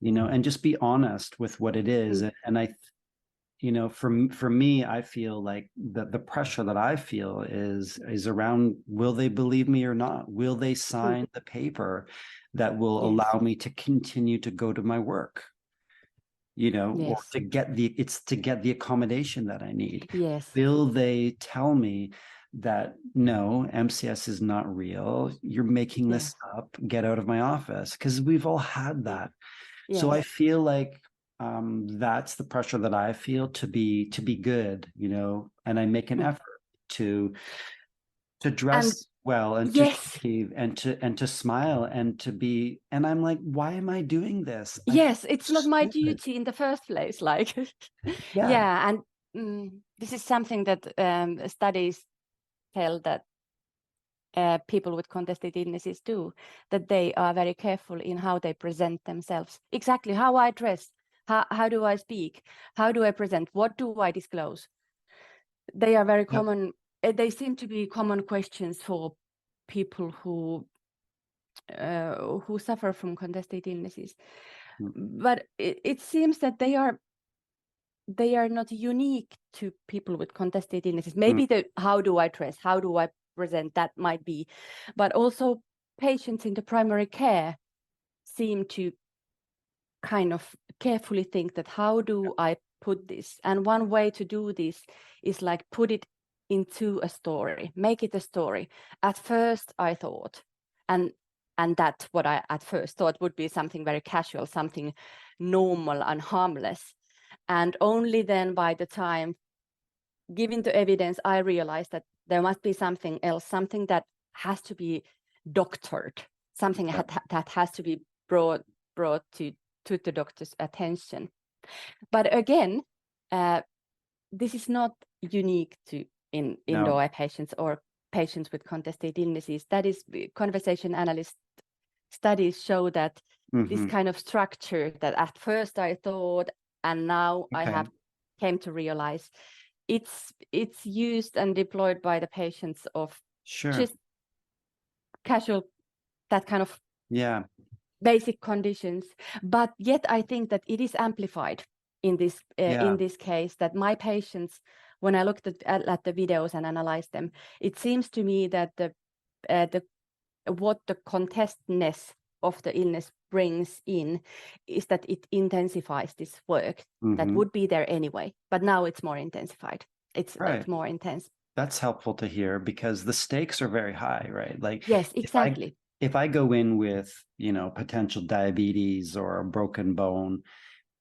and just be honest with what it is. And I for me, I feel like the pressure that I feel is around, will they believe me or not? Will they sign the paper that will allow me to continue to go to my work? Or to get the accommodation that I need. Yes. Will they tell me that no, MCS is not real, you're making this up, get out of my office? Because we've all had that. So I feel like that's the pressure that I feel to be good, you know, and I make an effort to dress And well and to yes, shave and to smile and to be, and I'm like, why am I doing this? I yes, feel it's not my stupid. duty in the first place. Like, Yeah. yeah, and this is something that studies tell that people with contested illnesses do, that they are very careful in how they present themselves. Exactly how I dress, how do I speak, how do I present, what do I disclose? They are very common. They seem to be common questions for people who suffer from contested illnesses. But it seems that they are not unique to people with contested illnesses. Maybe the how do I dress, how do I present, that might be, but also patients in the primary care seem to kind of carefully think that how do I put this? And one way to do this is like put it into a story, make it a story. At first I thought, and that's what I at first thought would be something very casual, something normal and harmless. And only then, by the time given the evidence, I realized that there must be something else, something that has to be doctored, something that has to be brought to the doctor's attention. But again, this is not unique to INDOA patients or patients with contested illnesses. That is, conversation analyst studies show that this kind of structure that at first I thought, and now I have came to realize, it's used and deployed by the patients of just casual, that kind of basic conditions. But yet I think that it is amplified in this case, that my patients, when I looked at the videos and analyzed them, it seems to me that what the contestedness of the illness brings in is that it intensifies this work that would be there anyway, but now it's more intensified. It's more intense. That's helpful to hear, because the stakes are very high, right? Like, yes, exactly. If I go in with, you know, potential diabetes or a broken bone,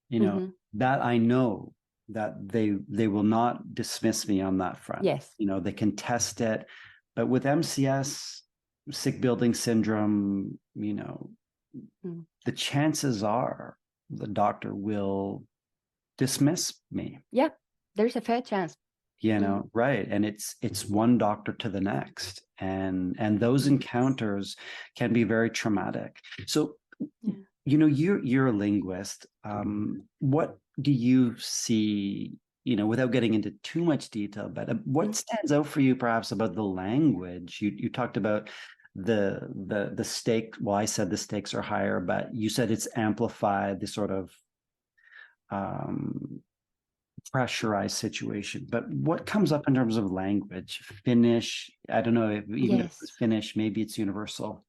you know, that I know that they will not dismiss me on that front. Yes. You know, they can test it. But with MCS, sick building syndrome, you know, the chances are the doctor will dismiss me. Yeah, there's a fair chance. You know, right. And it's one doctor to the next. And those encounters can be very traumatic. So, you know, you're a linguist. What do you see, you know, without getting into too much detail, but what stands out for you perhaps about the language? You talked about the stake. Well, I said the stakes are higher, but you said it's amplified, the sort of pressurized situation. But what comes up in terms of language? Finnish, I don't know, even if it's Finnish, maybe it's universal.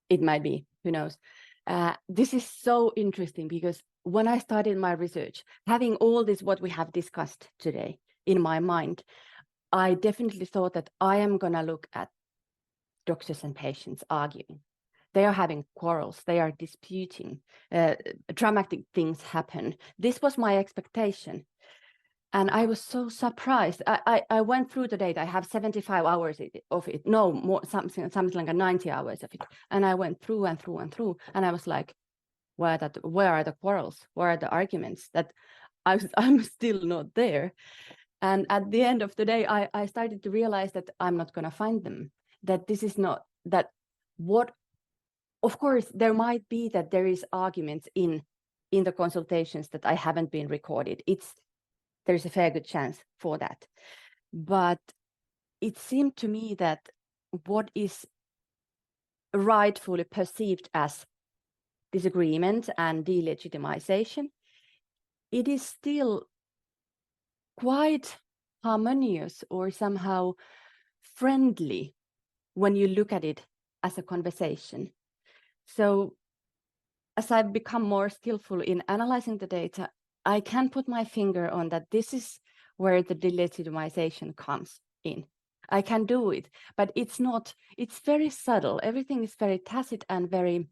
It might be, who knows. This is so interesting, because when I started my research, having all this what we have discussed today in my mind, I definitely thought that I am going to look at doctors and patients arguing. They are having quarrels, they are disputing, dramatic things happen. This was my expectation. And I was so surprised. I went through the data. I have 75 hours of it. No, more, something like 90 hours of it. And I went through and through and through. And I was like, where are the quarrels? Where are the arguments? That I'm still not there. And at the end of the day, I started to realize that I'm not going to find them. That this is not that what. Of course, there might be that there is arguments in the consultations that I haven't been recorded. There's a fair good chance for that. But it seemed to me that what is rightfully perceived as disagreement and delegitimization, it is still quite harmonious or somehow friendly when you look at it as a conversation. So as I've become more skillful in analyzing the data, I can put my finger on that this is where the delegitimization comes in. I can do it, but it's very subtle. Everything is very tacit and very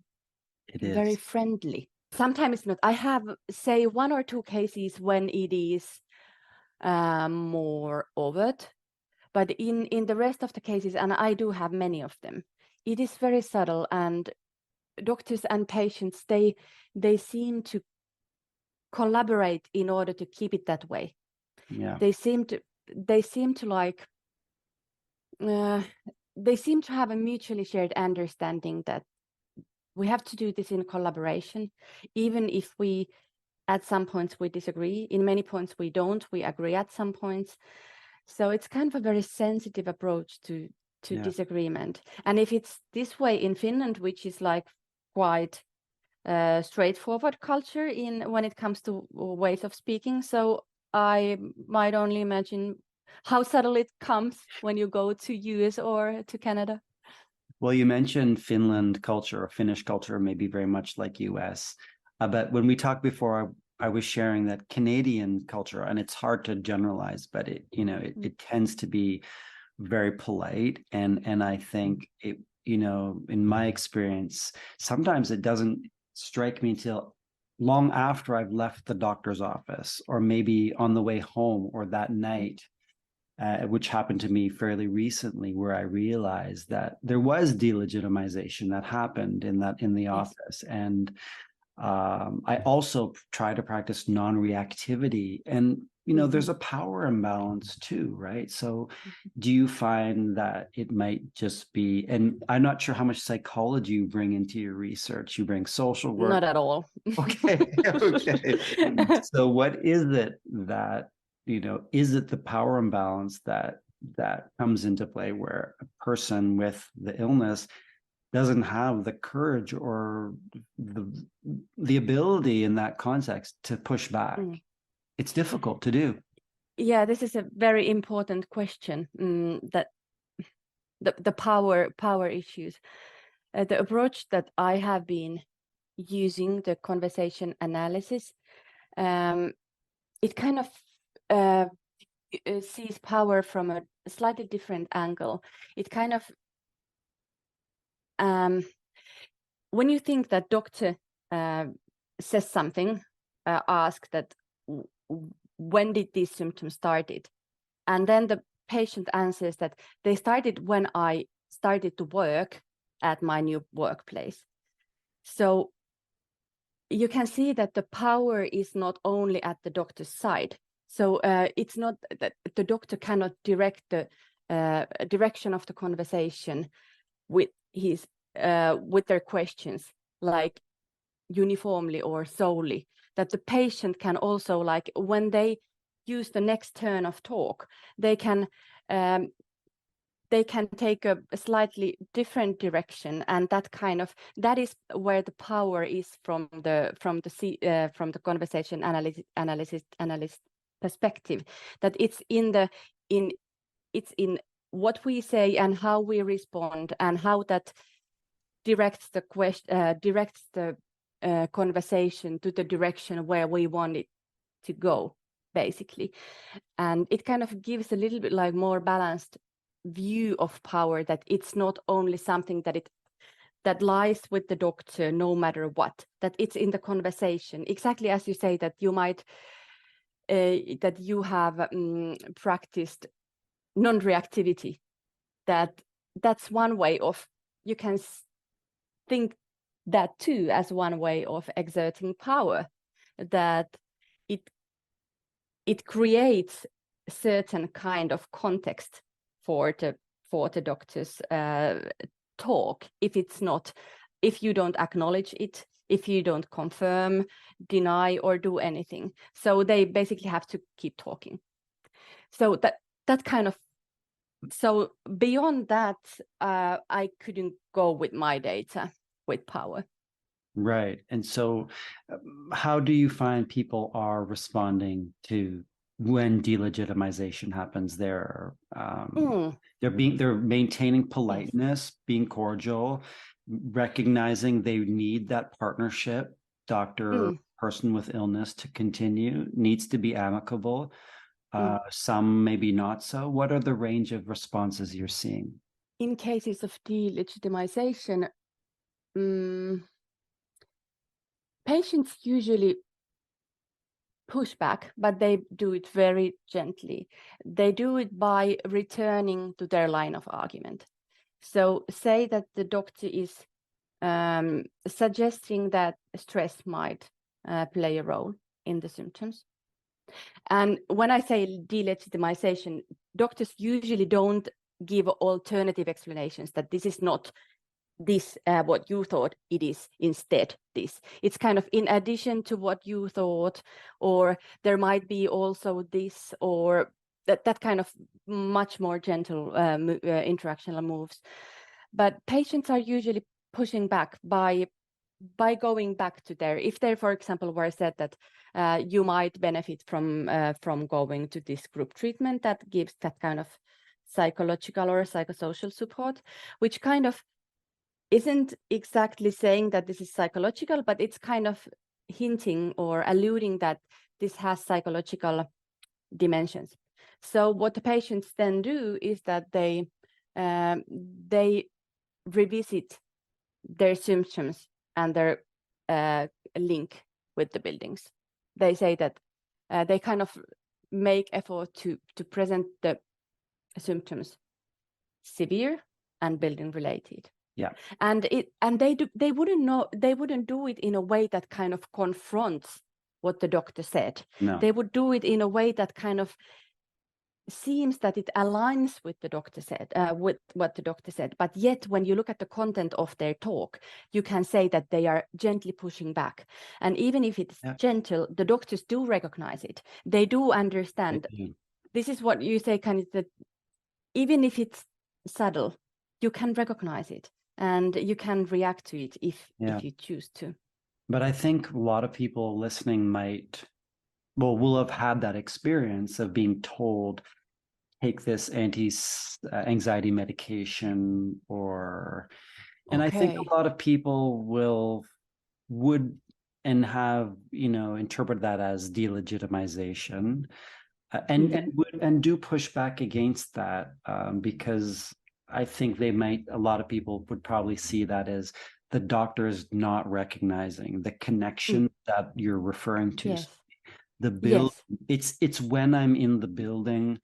friendly. sometimes not. I have, say, 1 or 2 cases when it is more overt, but in the rest of the cases, and I do have many of them, it is very subtle, and doctors and patients, they seem to collaborate in order to keep it that way. Yeah. They seem to like they seem to have a mutually shared understanding that we have to do this in collaboration, even if we at some points we disagree. In many points we don't. We agree at some points. So it's kind of a very sensitive approach to disagreement. And if it's this way in Finland, which is like quite straightforward culture when it comes to ways of speaking, so I might only imagine how subtle it comes when you go to US or to Canada. Well, you mentioned Finland culture or Finnish culture, maybe very much like US. But when we talked before, I was sharing that Canadian culture, and it's hard to generalize, but it tends to be very polite. And I think it, in my experience, sometimes it doesn't strike me until long after I've left the doctor's office, or maybe on the way home or that night. Which happened to me fairly recently, where I realized that there was delegitimization that happened in the office. And I also try to practice non-reactivity. And there's a power imbalance too, right? So do you find that it might just be, and I'm not sure how much psychology you bring into your research, you bring social work? Not at all. Okay. So what is it that, is it the power imbalance that comes into play, where a person with the illness doesn't have the courage or the ability in that context to push back? It's difficult to do. Yeah, this is a very important question, that the power issues. The approach that I have been using, the conversation analysis, it kind of sees power from a slightly different angle. It kind of, when you think that doctor says something, ask that when did these symptoms started, and then the patient answers that they started when I started to work at my new workplace. So you can see that the power is not only at the doctor's side. So it's not that the doctor cannot direct the direction of the conversation with their questions, like uniformly or solely. That the patient can also, like when they use the next turn of talk, they can take a slightly different direction, and that is where the power is from the conversation analyst perspective. That it's in what we say and how we respond, and how that directs the conversation to the direction where we want it to go, basically. And it kind of gives a little bit like more balanced view of power, that it's not only something that lies with the doctor no matter what, that it's in the conversation, exactly as you say, that you might that you have practiced non-reactivity. That's one way of, you can think that too as one way of exerting power, that it creates a certain kind of context for the doctor's talk. If you don't acknowledge it, if you don't confirm, deny, or do anything, so they basically have to keep talking. So that kind of, so beyond that, I couldn't go with my data with power. Right. And so how do you find people are responding to when delegitimization happens? They're maintaining politeness, being cordial, recognizing they need that partnership, doctor, person with illness, to continue, needs to be amicable. Some maybe not so. What are the range of responses you're seeing? In cases of delegitimization, Patients usually push back, but they do it very gently. They do it by returning to their line of argument. So say that the doctor is suggesting that stress might play a role in the symptoms. And when I say delegitimization, doctors usually don't give alternative explanations that this is not this what you thought it is, instead this. It's kind of in addition to what you thought, or there might be also this, or that kind of much more gentle interactional moves. But patients are usually pushing back by going back to their, if they, for example, were said that you might benefit from going to this group treatment that gives that kind of psychological or psychosocial support, which kind of isn't exactly saying that this is psychological, but it's kind of hinting or alluding that this has psychological dimensions. So what the patients then do is that they revisit their symptoms and their link with the buildings. They say that they kind of make effort to present the symptoms severe and building related. Yeah. And they wouldn't do it in a way that kind of confronts what the doctor said. No. They would do it in a way that kind of seems that it aligns with the doctor said, with what the doctor said. But yet, when you look at the content of their talk, you can say that they are gently pushing back. And even if it's gentle, the doctors do recognize it. They do understand. This is what you say, kind of that even if it's subtle, you can recognize it and you can react to it if you choose to. But I think a lot of people listening will have had that experience of being told, take this anti-anxiety medication, and I think a lot of people would and have, interpret that as delegitimization, and do push back against that, because I think a lot of people would probably see that as the doctor is not recognizing the connection that you're referring to. Yes. The build, it's when I'm in the building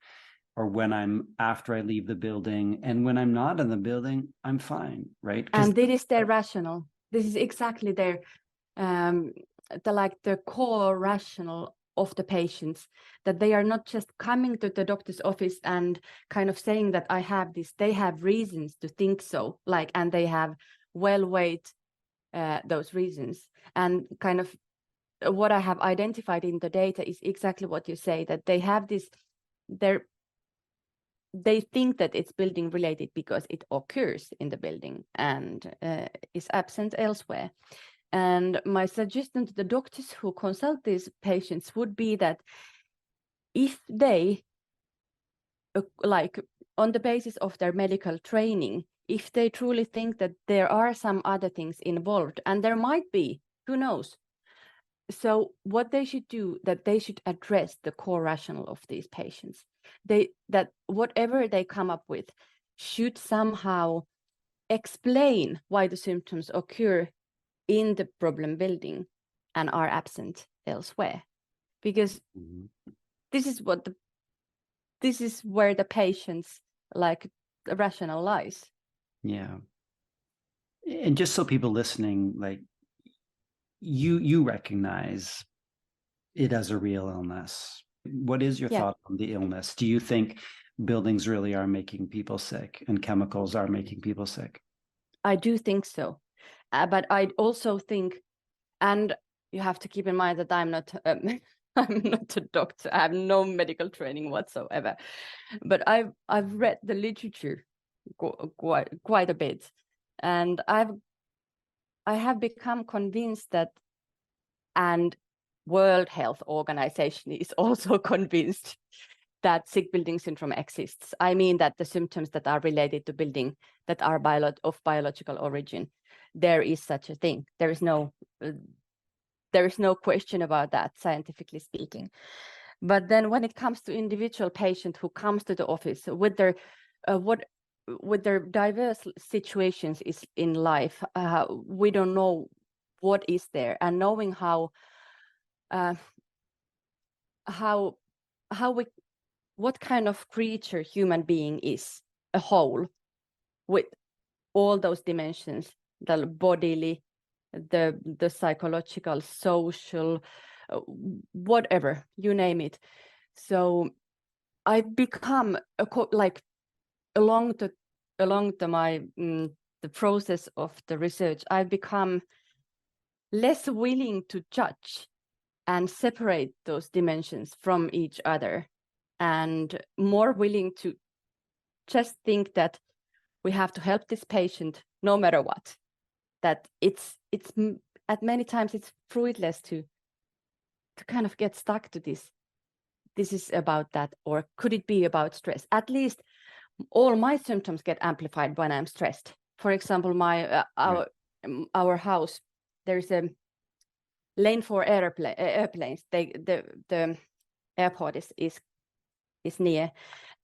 or when I'm after I leave the building, and when I'm not in the building, I'm fine, right? And this is their rational. This is exactly their the core rational of the patients, that they are not just coming to the doctor's office and kind of saying that I have this. They have reasons to think so, and they have weighed those reasons. And kind of what I have identified in the data is exactly what you say, that they have this, they think that it's building related because it occurs in the building and is absent elsewhere. And my suggestion to the doctors who consult these patients would be that if they, on the basis of their medical training, if they truly think that there are some other things involved, and there might be, who knows? So what they should do, that they should address the core rationale of these patients. That whatever they come up with should somehow explain why the symptoms occur in the problem building and are absent elsewhere. Because this is where the patient's rationale lies. Yeah. And just so people listening, you recognize it as a real illness. What is your thought on the illness? Do you think buildings really are making people sick and chemicals are making people sick? I do think so. But I also think, and you have to keep in mind that I'm not I'm not a doctor. I have no medical training whatsoever. But I've read the literature quite a bit, and I have become convinced that, and World Health Organization is also convinced that sick building syndrome exists. I mean that the symptoms that are related to building that are of biological origin, there is such a thing. There is no question about that, scientifically speaking. But then when it comes to individual patient who comes to the office with their with their diverse situations in life, we don't know what is there, and knowing how we, what kind of creature human being is, a whole, with all those dimensions, the bodily, the psychological, social, whatever, you name it. So I've become along the process of the research, I've become less willing to judge and separate those dimensions from each other, and more willing to just think that we have to help this patient no matter what. That it's at many times it's fruitless to kind of get stuck to this. This is about that, or could it be about stress? At least all my symptoms get amplified when I'm stressed. For example, our house, there's a lane for airplanes. The airport is near,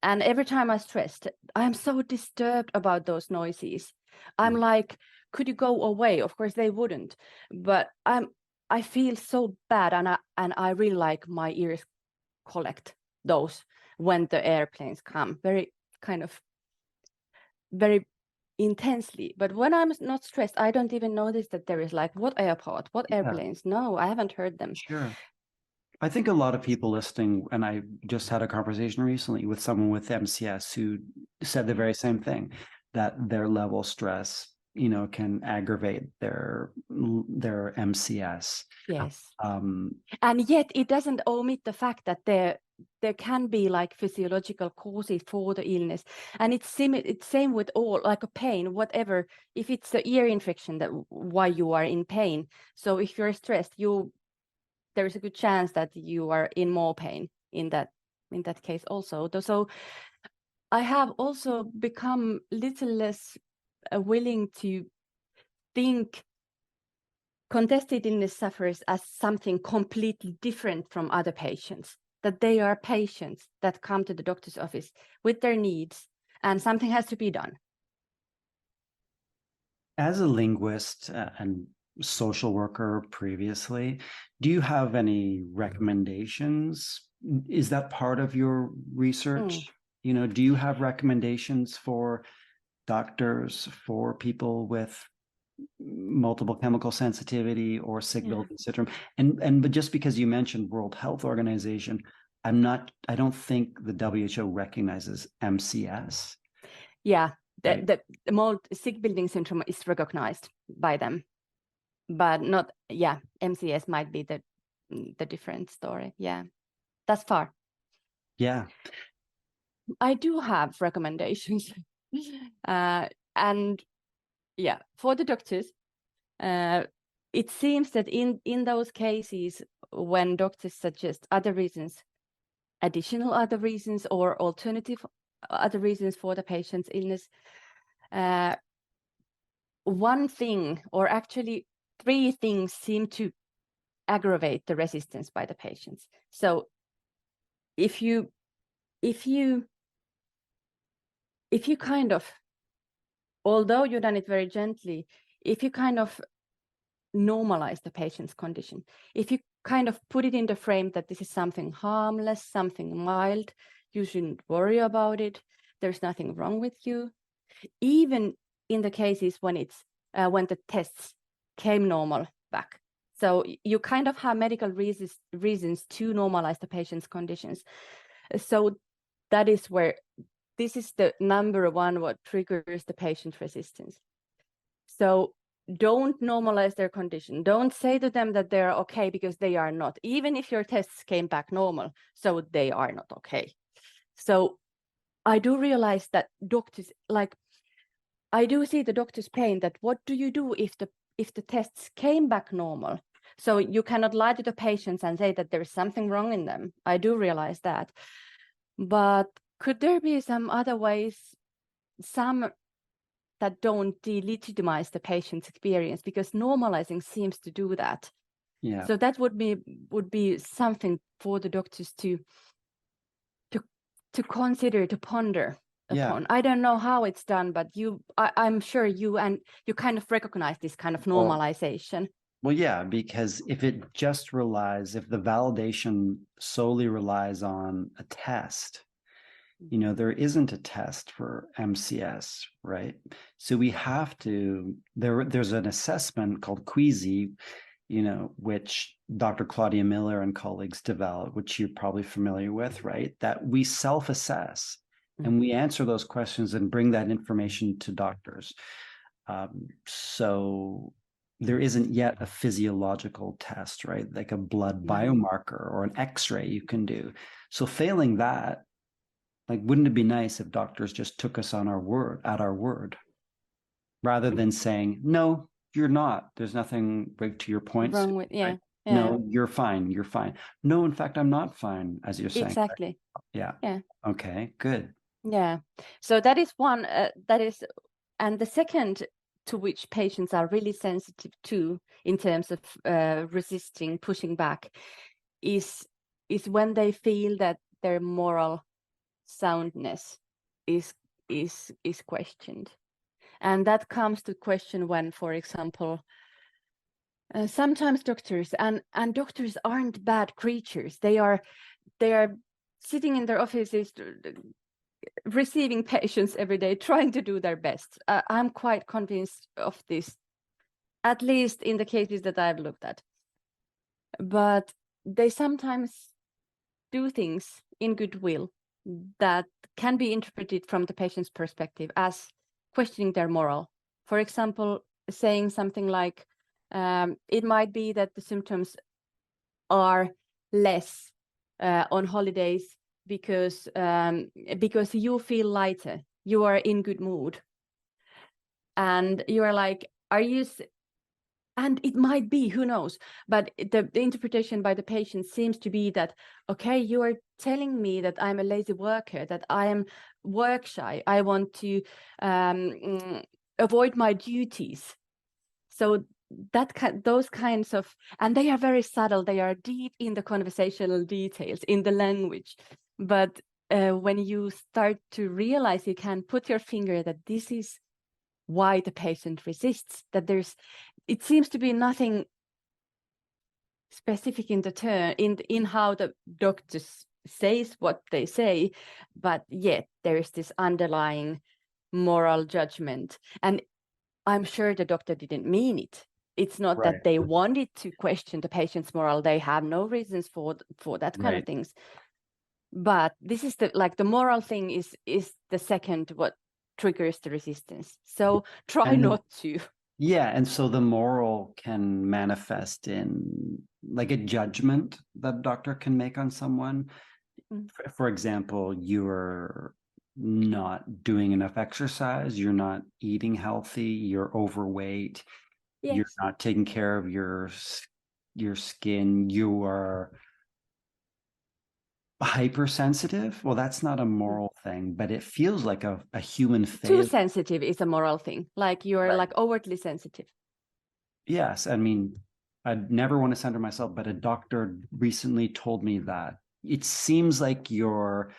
and every time I'm stressed, I'm so disturbed about those noises. I'm like, could you go away? Of course they wouldn't, but I feel so bad, and I really like my ears collect those when the airplanes come, very intensely. But when I'm not stressed, I don't even notice that there is like, what airport, what airplanes? No, I haven't heard them. Sure. I think a lot of people listening, and I just had a conversation recently with someone with MCS who said the very same thing, that their level of stress, can aggravate their MCS. Yes. And yet it doesn't omit the fact that there can be like physiological causes for the illness, and it's same with all, like a pain, whatever. If it's the ear infection, that why you are in pain. So if you're stressed, there is a good chance that you are in more pain in that case also. So I have also become little less willing to think contested illness sufferers as something completely different from other patients, that they are patients that come to the doctor's office with their needs, and something has to be done. As a linguist and social worker previously, do you have any recommendations? Is that part of your research? Do you have recommendations for doctors, for people with multiple chemical sensitivity or Sick-Building syndrome? But just because you mentioned World Health Organization, I don't think the WHO recognizes MCS. Yeah, the Sick-Building syndrome is recognized by them, but not, MCS might be the different story. Yeah, that's far. Yeah. I do have recommendations. And yeah, for the doctors, it seems that in those cases when doctors suggest other reasons, additional other reasons, or alternative other reasons for the patient's illness, one thing, or actually three things, seem to aggravate the resistance by the patients. So if you kind of, although you've done it very gently, if you kind of normalize the patient's condition, if you kind of put it in the frame that this is something harmless, something mild, you shouldn't worry about it, there's nothing wrong with you, even in the cases when when the tests came normal back. So you kind of have medical reasons to normalize the patient's conditions. So that is where this is the number one, what triggers the patient resistance. So don't normalize their condition. Don't say to them that they're okay, because they are not, even if your tests came back normal. So they are not okay. So I do realize that doctors, I do see the doctor's pain, that what do you do if the tests came back normal? So you cannot lie to the patients and say that there's something wrong in them. I do realize that. But could there be some other ways, some that don't delegitimize the patient's experience? Because normalizing seems to do that. Yeah. So that would be something for the doctors to consider, to ponder upon. I don't know how it's done, but I'm sure you kind of recognize this kind of normalization. Well, yeah, because if the validation solely relies on a test, there isn't a test for MCS, right? So we have to, there's an assessment called Queasy, which Dr. Claudia Miller and colleagues developed, which you're probably familiar with, right? That we self-assess and we answer those questions and bring that information to doctors. So there isn't yet a physiological test, right? Like a blood biomarker or an X-ray you can do. So failing that, like, wouldn't it be nice if doctors just took us at our word, rather than saying, no, you're not. There's nothing, right, to your points. Wrong with, yeah. Right? No, you're fine. You're fine. No, in fact, I'm not fine, as you're saying. Exactly. Right? Yeah. Okay, good. Yeah. So that is one, and the second, to which patients are really sensitive to in terms of resisting, pushing back, is when they feel that their moral soundness is questioned. And that comes to question when, for example, sometimes doctors and doctors aren't bad creatures. They are sitting in their offices, receiving patients every day, trying to do their best. I'm quite convinced of this, at least in the cases that I've looked at. But they sometimes do things in goodwill that can be interpreted from the patient's perspective as questioning their moral. For example, saying something like, it might be that the symptoms are less on holidays because you feel lighter, you are in good mood. And you are like, and it might be, who knows, but the interpretation by the patient seems to be that, okay, you are telling me that I'm a lazy worker, that I am work shy, I want to avoid my duties. So those kinds of, and they are very subtle, they are deep in the conversational details, in the language. But when you start to realize, you can put your finger that this is why the patient resists, that it seems to be nothing specific in the term, in how the doctors says what they say, but yet there is this underlying moral judgment. And I'm sure the doctor didn't mean it. It's not that they wanted to question the patient's moral. They have no reasons for that kind of things. But this is the moral thing is the second what triggers the resistance. So try not to. Yeah, and so the moral can manifest in like a judgment that a doctor can make on someone. For example, you're not doing enough exercise, you're not eating healthy, you're overweight, you're not taking care of your skin, you are hypersensitive. Well, that's not a moral thing, but it feels like a human failure. Too sensitive is a moral thing, like you're like overtly sensitive. Yes, I mean, I'd never want to center myself, but a doctor recently told me that it seems like you're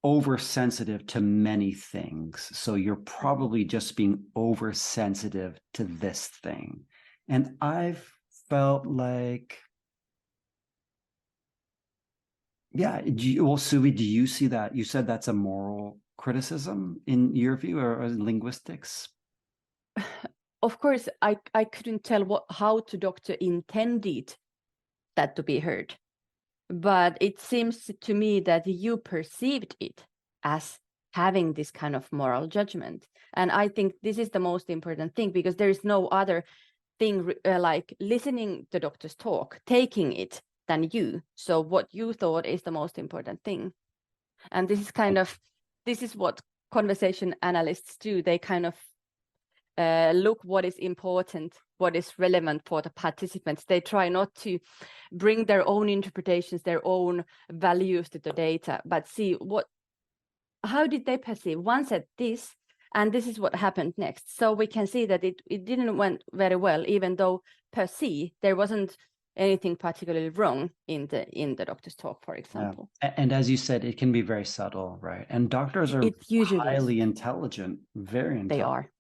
oversensitive to many things. So you're probably just being oversensitive to this thing. And I've felt like, yeah, Suvi, do you see that? You said that's a moral criticism in your view, or linguistics? Of course, I couldn't tell how the doctor intended that to be heard. But it seems to me that you perceived it as having this kind of moral judgment. And I think this is the most important thing, because there is no other thing like listening to doctors talk, taking it, than you. So what you thought is the most important thing. And this is what conversation analysts do. They kind of look what is important, what is relevant for the participants. They try not to bring their own interpretations, their own values to the data, but see how did they perceive? One said this, and this is what happened next. So we can see that it didn't went very well, even though per se there wasn't anything particularly wrong in the doctor's talk, for example. Yeah. And as you said, it can be very subtle, right? And doctors are highly intelligent, very intelligent. They are.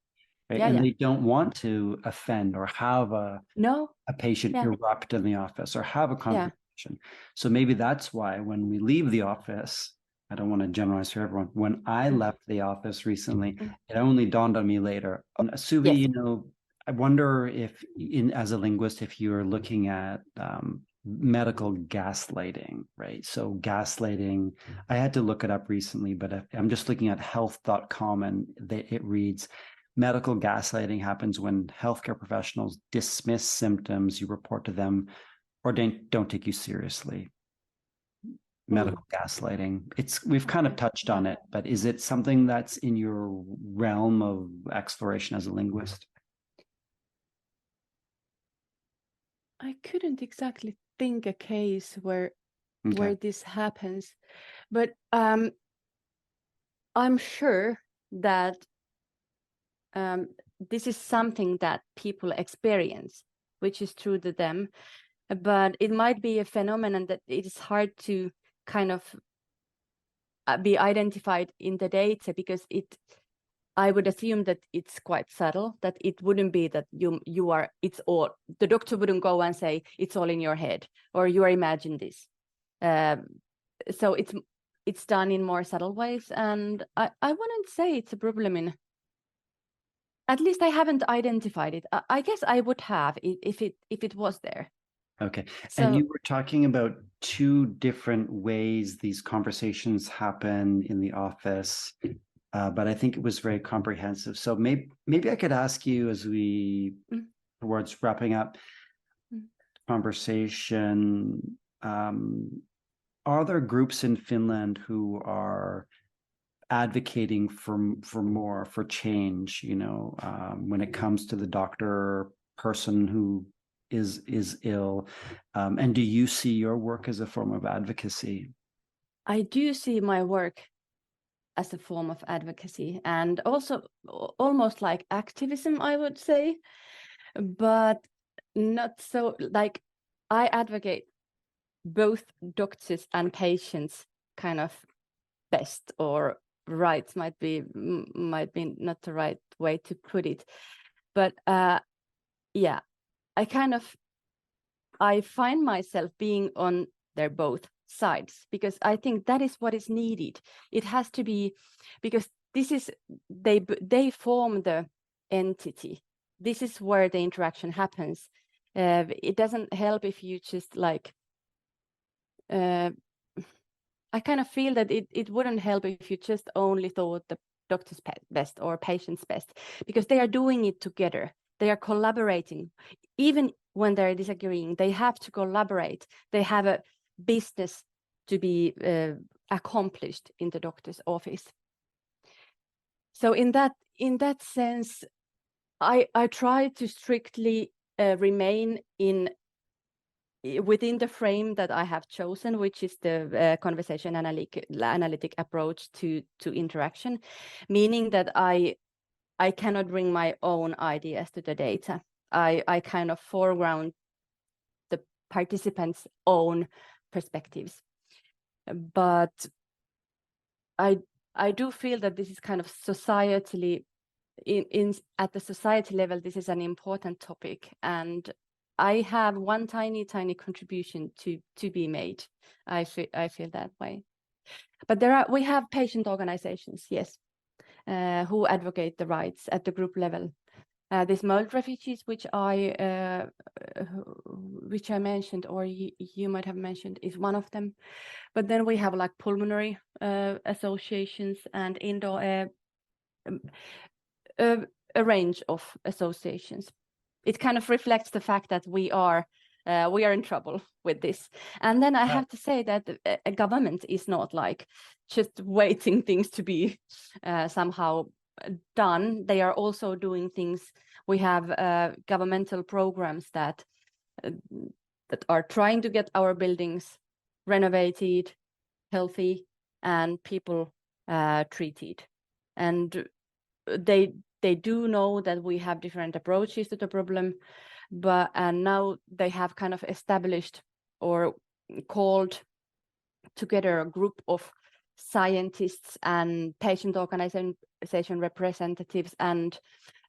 right? Yeah, And yeah. they don't want to offend or have a No. patient Yeah. erupt in the office or have a Yeah. confrontation. So maybe that's why when we leave the office, I don't want to generalize for everyone. When I left the office recently, it only dawned on me later. Suvi, Yes. I wonder if, as a linguist, if you're looking at medical gaslighting, right? So gaslighting, I had to look it up recently, but I'm just looking at health.com, and it reads, medical gaslighting happens when healthcare professionals dismiss symptoms you report to them or don't take you seriously. Medical gaslighting. We've kind of touched on it, but is it something that's in your realm of exploration as a linguist? I couldn't exactly think a case where Okay. this happens, but I'm sure that this is something that people experience, which is true to them, but it might be a phenomenon that it is hard to kind of be identified in the data, because I would assume that it's quite subtle, that it wouldn't be that it's all, the doctor wouldn't go and say it's all in your head or you are imagining this. So it's done in more subtle ways, and I wouldn't say it's a problem at least I haven't identified it. I guess I would have if it was there. Okay. So, and you were talking about two different ways these conversations happen in the office, but I think it was very comprehensive. So maybe I could ask you as we towards wrapping up conversation, are there groups in Finland who are advocating for change, when it comes to the doctor person who is ill, and do you see your work as a form of advocacy? I do see my work as a form of advocacy, and also almost like activism, I would say, but not so like I advocate both doctors and patients kind of best, or rights might be not the right way to put it, but yeah, I find myself being on their both sides, because I think that is what is needed. It has to be, because this is they form the entity. This is where the interaction happens. It doesn't help if you just like I kind of feel that it wouldn't help if you just only thought the doctor's best or patient's best, because they are doing it together. They are collaborating. Even when they're disagreeing, they have to collaborate. They have a business to be accomplished in the doctor's office. So in that sense, I try to strictly remain within the frame that I have chosen, which is the conversation analytic approach to interaction, meaning that I cannot bring my own ideas to the data. I kind of foreground the participants' own perspectives, but I do feel that this is kind of societally at the society level, this is an important topic, and I have one tiny contribution to be made. I feel that way. But we have patient organizations, yes, who advocate the rights at the group level. These mild refugees, which I mentioned, or you might have mentioned, is one of them. But then we have like pulmonary associations and indoor a range of associations. It kind of reflects the fact that we are in trouble with this. And then I have to say that a government is not like just waiting things to be somehow done. They are also doing things. We have governmental programs that are trying to get our buildings renovated, healthy, and people treated. And they do know that we have different approaches to the problem, and now they have kind of established or called together a group of scientists and patient organization representatives and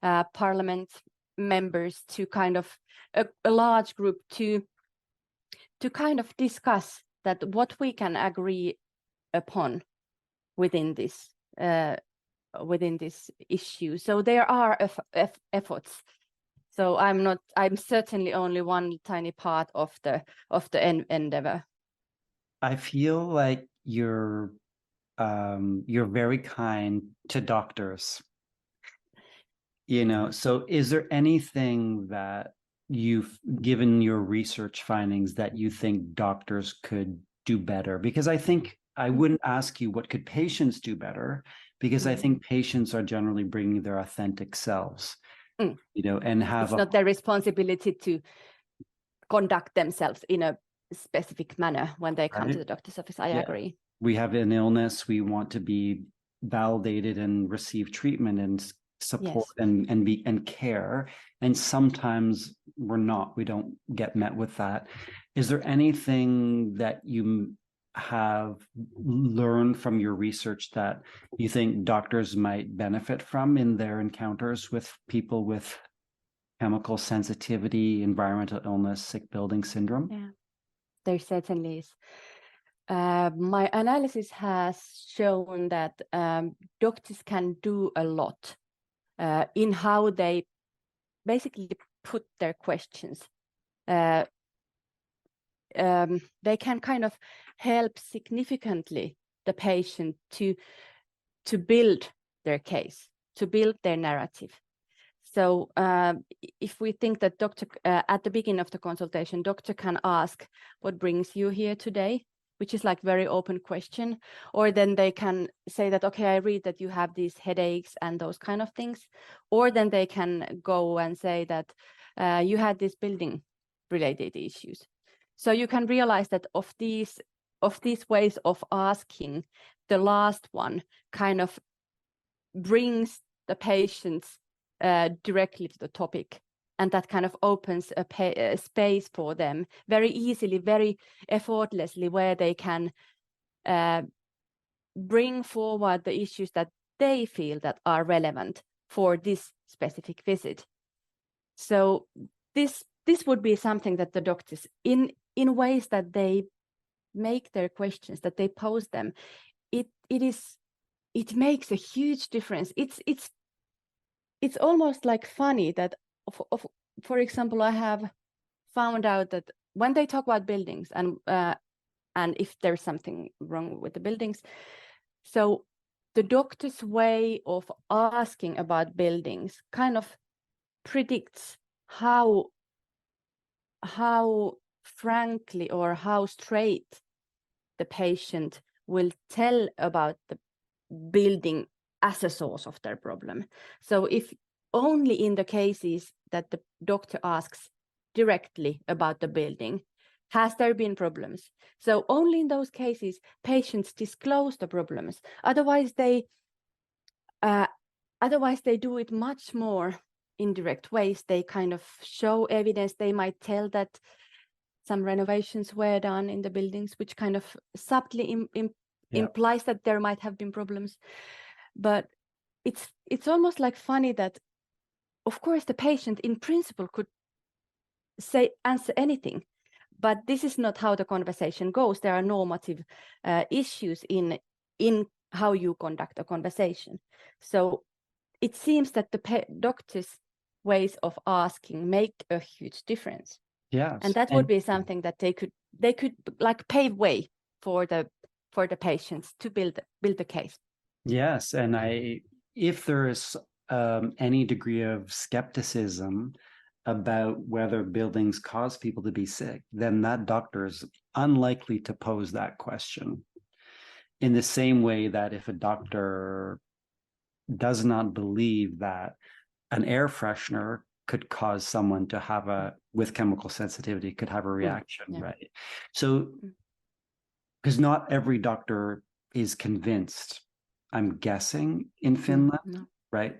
parliament members to kind of a large group to kind of discuss that what we can agree upon within this issue. So there are efforts. So I'm certainly only one tiny part of the endeavor. I feel like you're very kind to doctors. So is there anything that you've given your research findings that you think doctors could do better? Because I think I wouldn't ask you what could patients do better, because I think patients are generally bringing their authentic selves, and have it's not their responsibility to conduct themselves in a specific manner when they come to the doctor's office. I agree. We have an illness. We want to be validated and receive treatment and support and care. And sometimes we don't get met with that. Is there anything that you have learned from your research that you think doctors might benefit from in their encounters with people with chemical sensitivity, environmental illness, sick building syndrome? Yeah, there certainly is. My analysis has shown that doctors can do a lot in how they basically put their questions. They can kind of help significantly the patient to build their case, to build their narrative. So if we think that doctor at the beginning of the consultation, doctor can ask, what brings you here today? Which is like very open question. Or then they can say that, okay, I read that you have these headaches and those kind of things. Or then they can go and say that you had these building related issues. So you can realize that of these ways of asking, the last one kind of brings the patients directly to the topic, and that kind of opens a space for them very easily, very effortlessly, where they can bring forward the issues that they feel that are relevant for this specific visit. So this would be something that the doctors, in ways that they make their questions, that they pose them, it makes a huge difference. It's almost like funny that, for example, I have found out that when they talk about buildings and if there's something wrong with the buildings, so the doctor's way of asking about buildings kind of predicts how frankly or how straight the patient will tell about the building as a source of their problem. So if only in the cases that the doctor asks directly about the building, has there been problems? So only in those cases, patients disclose the problems. Otherwise, they do it much more indirect ways. They kind of show evidence. They might tell that some renovations were done in the buildings, which kind of subtly implies that there might have been problems. But it's almost like funny that, of course, the patient in principle could answer anything, but this is not how the conversation goes. There are normative issues in how you conduct a conversation. So it seems that the doctor's ways of asking make a huge difference. Yes, and that would be something that they could like pave way for the patients to build the case. Yes, and if there is any degree of skepticism about whether buildings cause people to be sick, then that doctor is unlikely to pose that question. In the same way that if a doctor does not believe that an air freshener could cause someone to have with chemical sensitivity, could have a reaction, right? So, because not every doctor is convinced, I'm guessing, in Finland, right?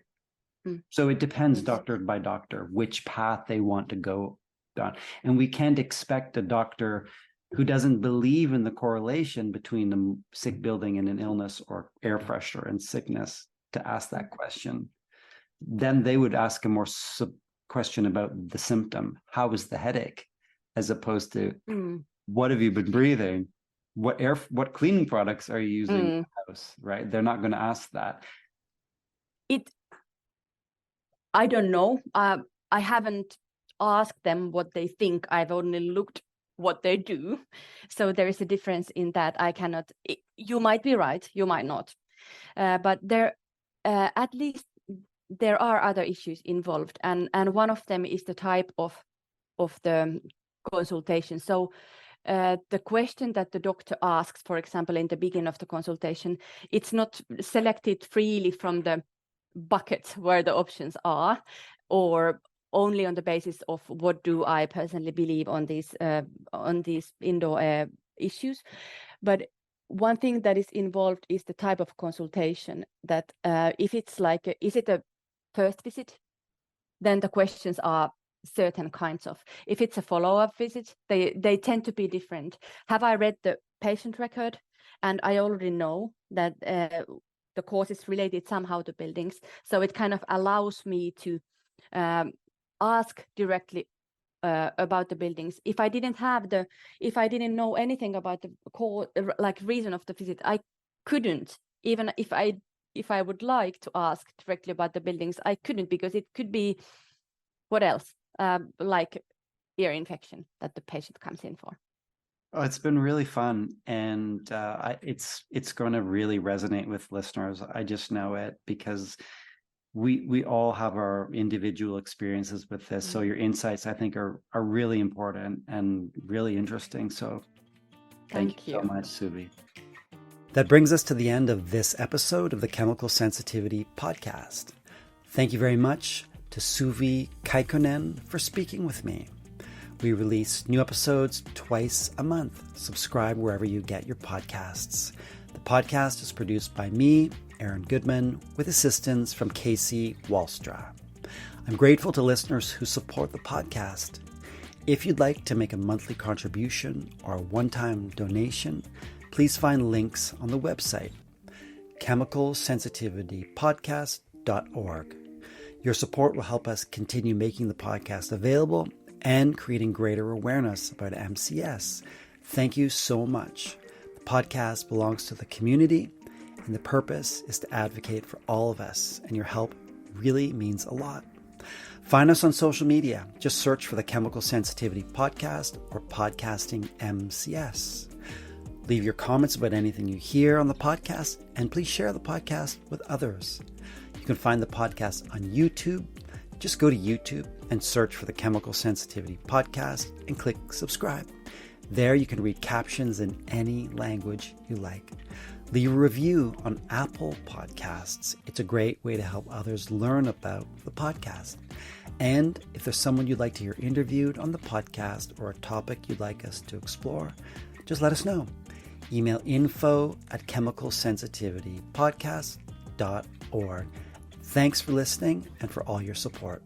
So it depends doctor by doctor, which path they want to go down. And we can't expect a doctor who doesn't believe in the correlation between a sick building and an illness or air freshener and sickness to ask that question. then they would ask a more question about the symptom. How is the headache? As opposed to, what have you been breathing? What cleaning products are you using in the house, right? They're not going to ask that. I don't know. I haven't asked them what they think. I've only looked what they do. So there is a difference in that. I cannot, you might be right, you might not. But there, at least there are other issues involved. And one of them is the type of the consultation. So the question that the doctor asks, for example, in the beginning of the consultation, it's not selected freely from the bucket where the options are, or only on the basis of what do I personally believe on these indoor air issues. But one thing that is involved is the type of consultation, that if it's like, is it a first visit? Then the questions are certain kinds of. If it's a follow-up visit, they tend to be different. Have I read the patient record? And I already know that the cause is related somehow to buildings. So it kind of allows me to ask directly about the buildings. If I didn't know anything about the core, like reason of the visit, I couldn't, even if I would like to ask directly about the buildings, I couldn't, because it could be, what else? Like ear infection that the patient comes in for. Oh, it's been really fun, and it's going to really resonate with listeners. I just know it, because we all have our individual experiences with this. So your insights, I think, are really important and really interesting. So thank you so much, Suvi. That brings us to the end of this episode of the Chemical Sensitivity Podcast. Thank you very much to Suvi Kaikkonen for speaking with me. We release new episodes twice a month. Subscribe wherever you get your podcasts. The podcast is produced by me, Aaron Goodman, with assistance from Casey Wallstra. I'm grateful to listeners who support the podcast. If you'd like to make a monthly contribution or a one-time donation, please find links on the website, chemicalsensitivitypodcast.org. Your support will help us continue making the podcast available and creating greater awareness about MCS. Thank you so much. The podcast belongs to the community, and the purpose is to advocate for all of us, and your help really means a lot. Find us on social media. Just search for the Chemical Sensitivity Podcast or Podcasting MCS. Leave your comments about anything you hear on the podcast, and please share the podcast with others. You can find the podcast on YouTube. Just go to YouTube and search for the Chemical Sensitivity Podcast and click subscribe. There you can read captions in any language you like. Leave a review on Apple Podcasts. It's a great way to help others learn about the podcast. And if there's someone you'd like to hear interviewed on the podcast or a topic you'd like us to explore, just let us know. Email info@chemicalsensitivitypodcast.org. Thanks for listening and for all your support.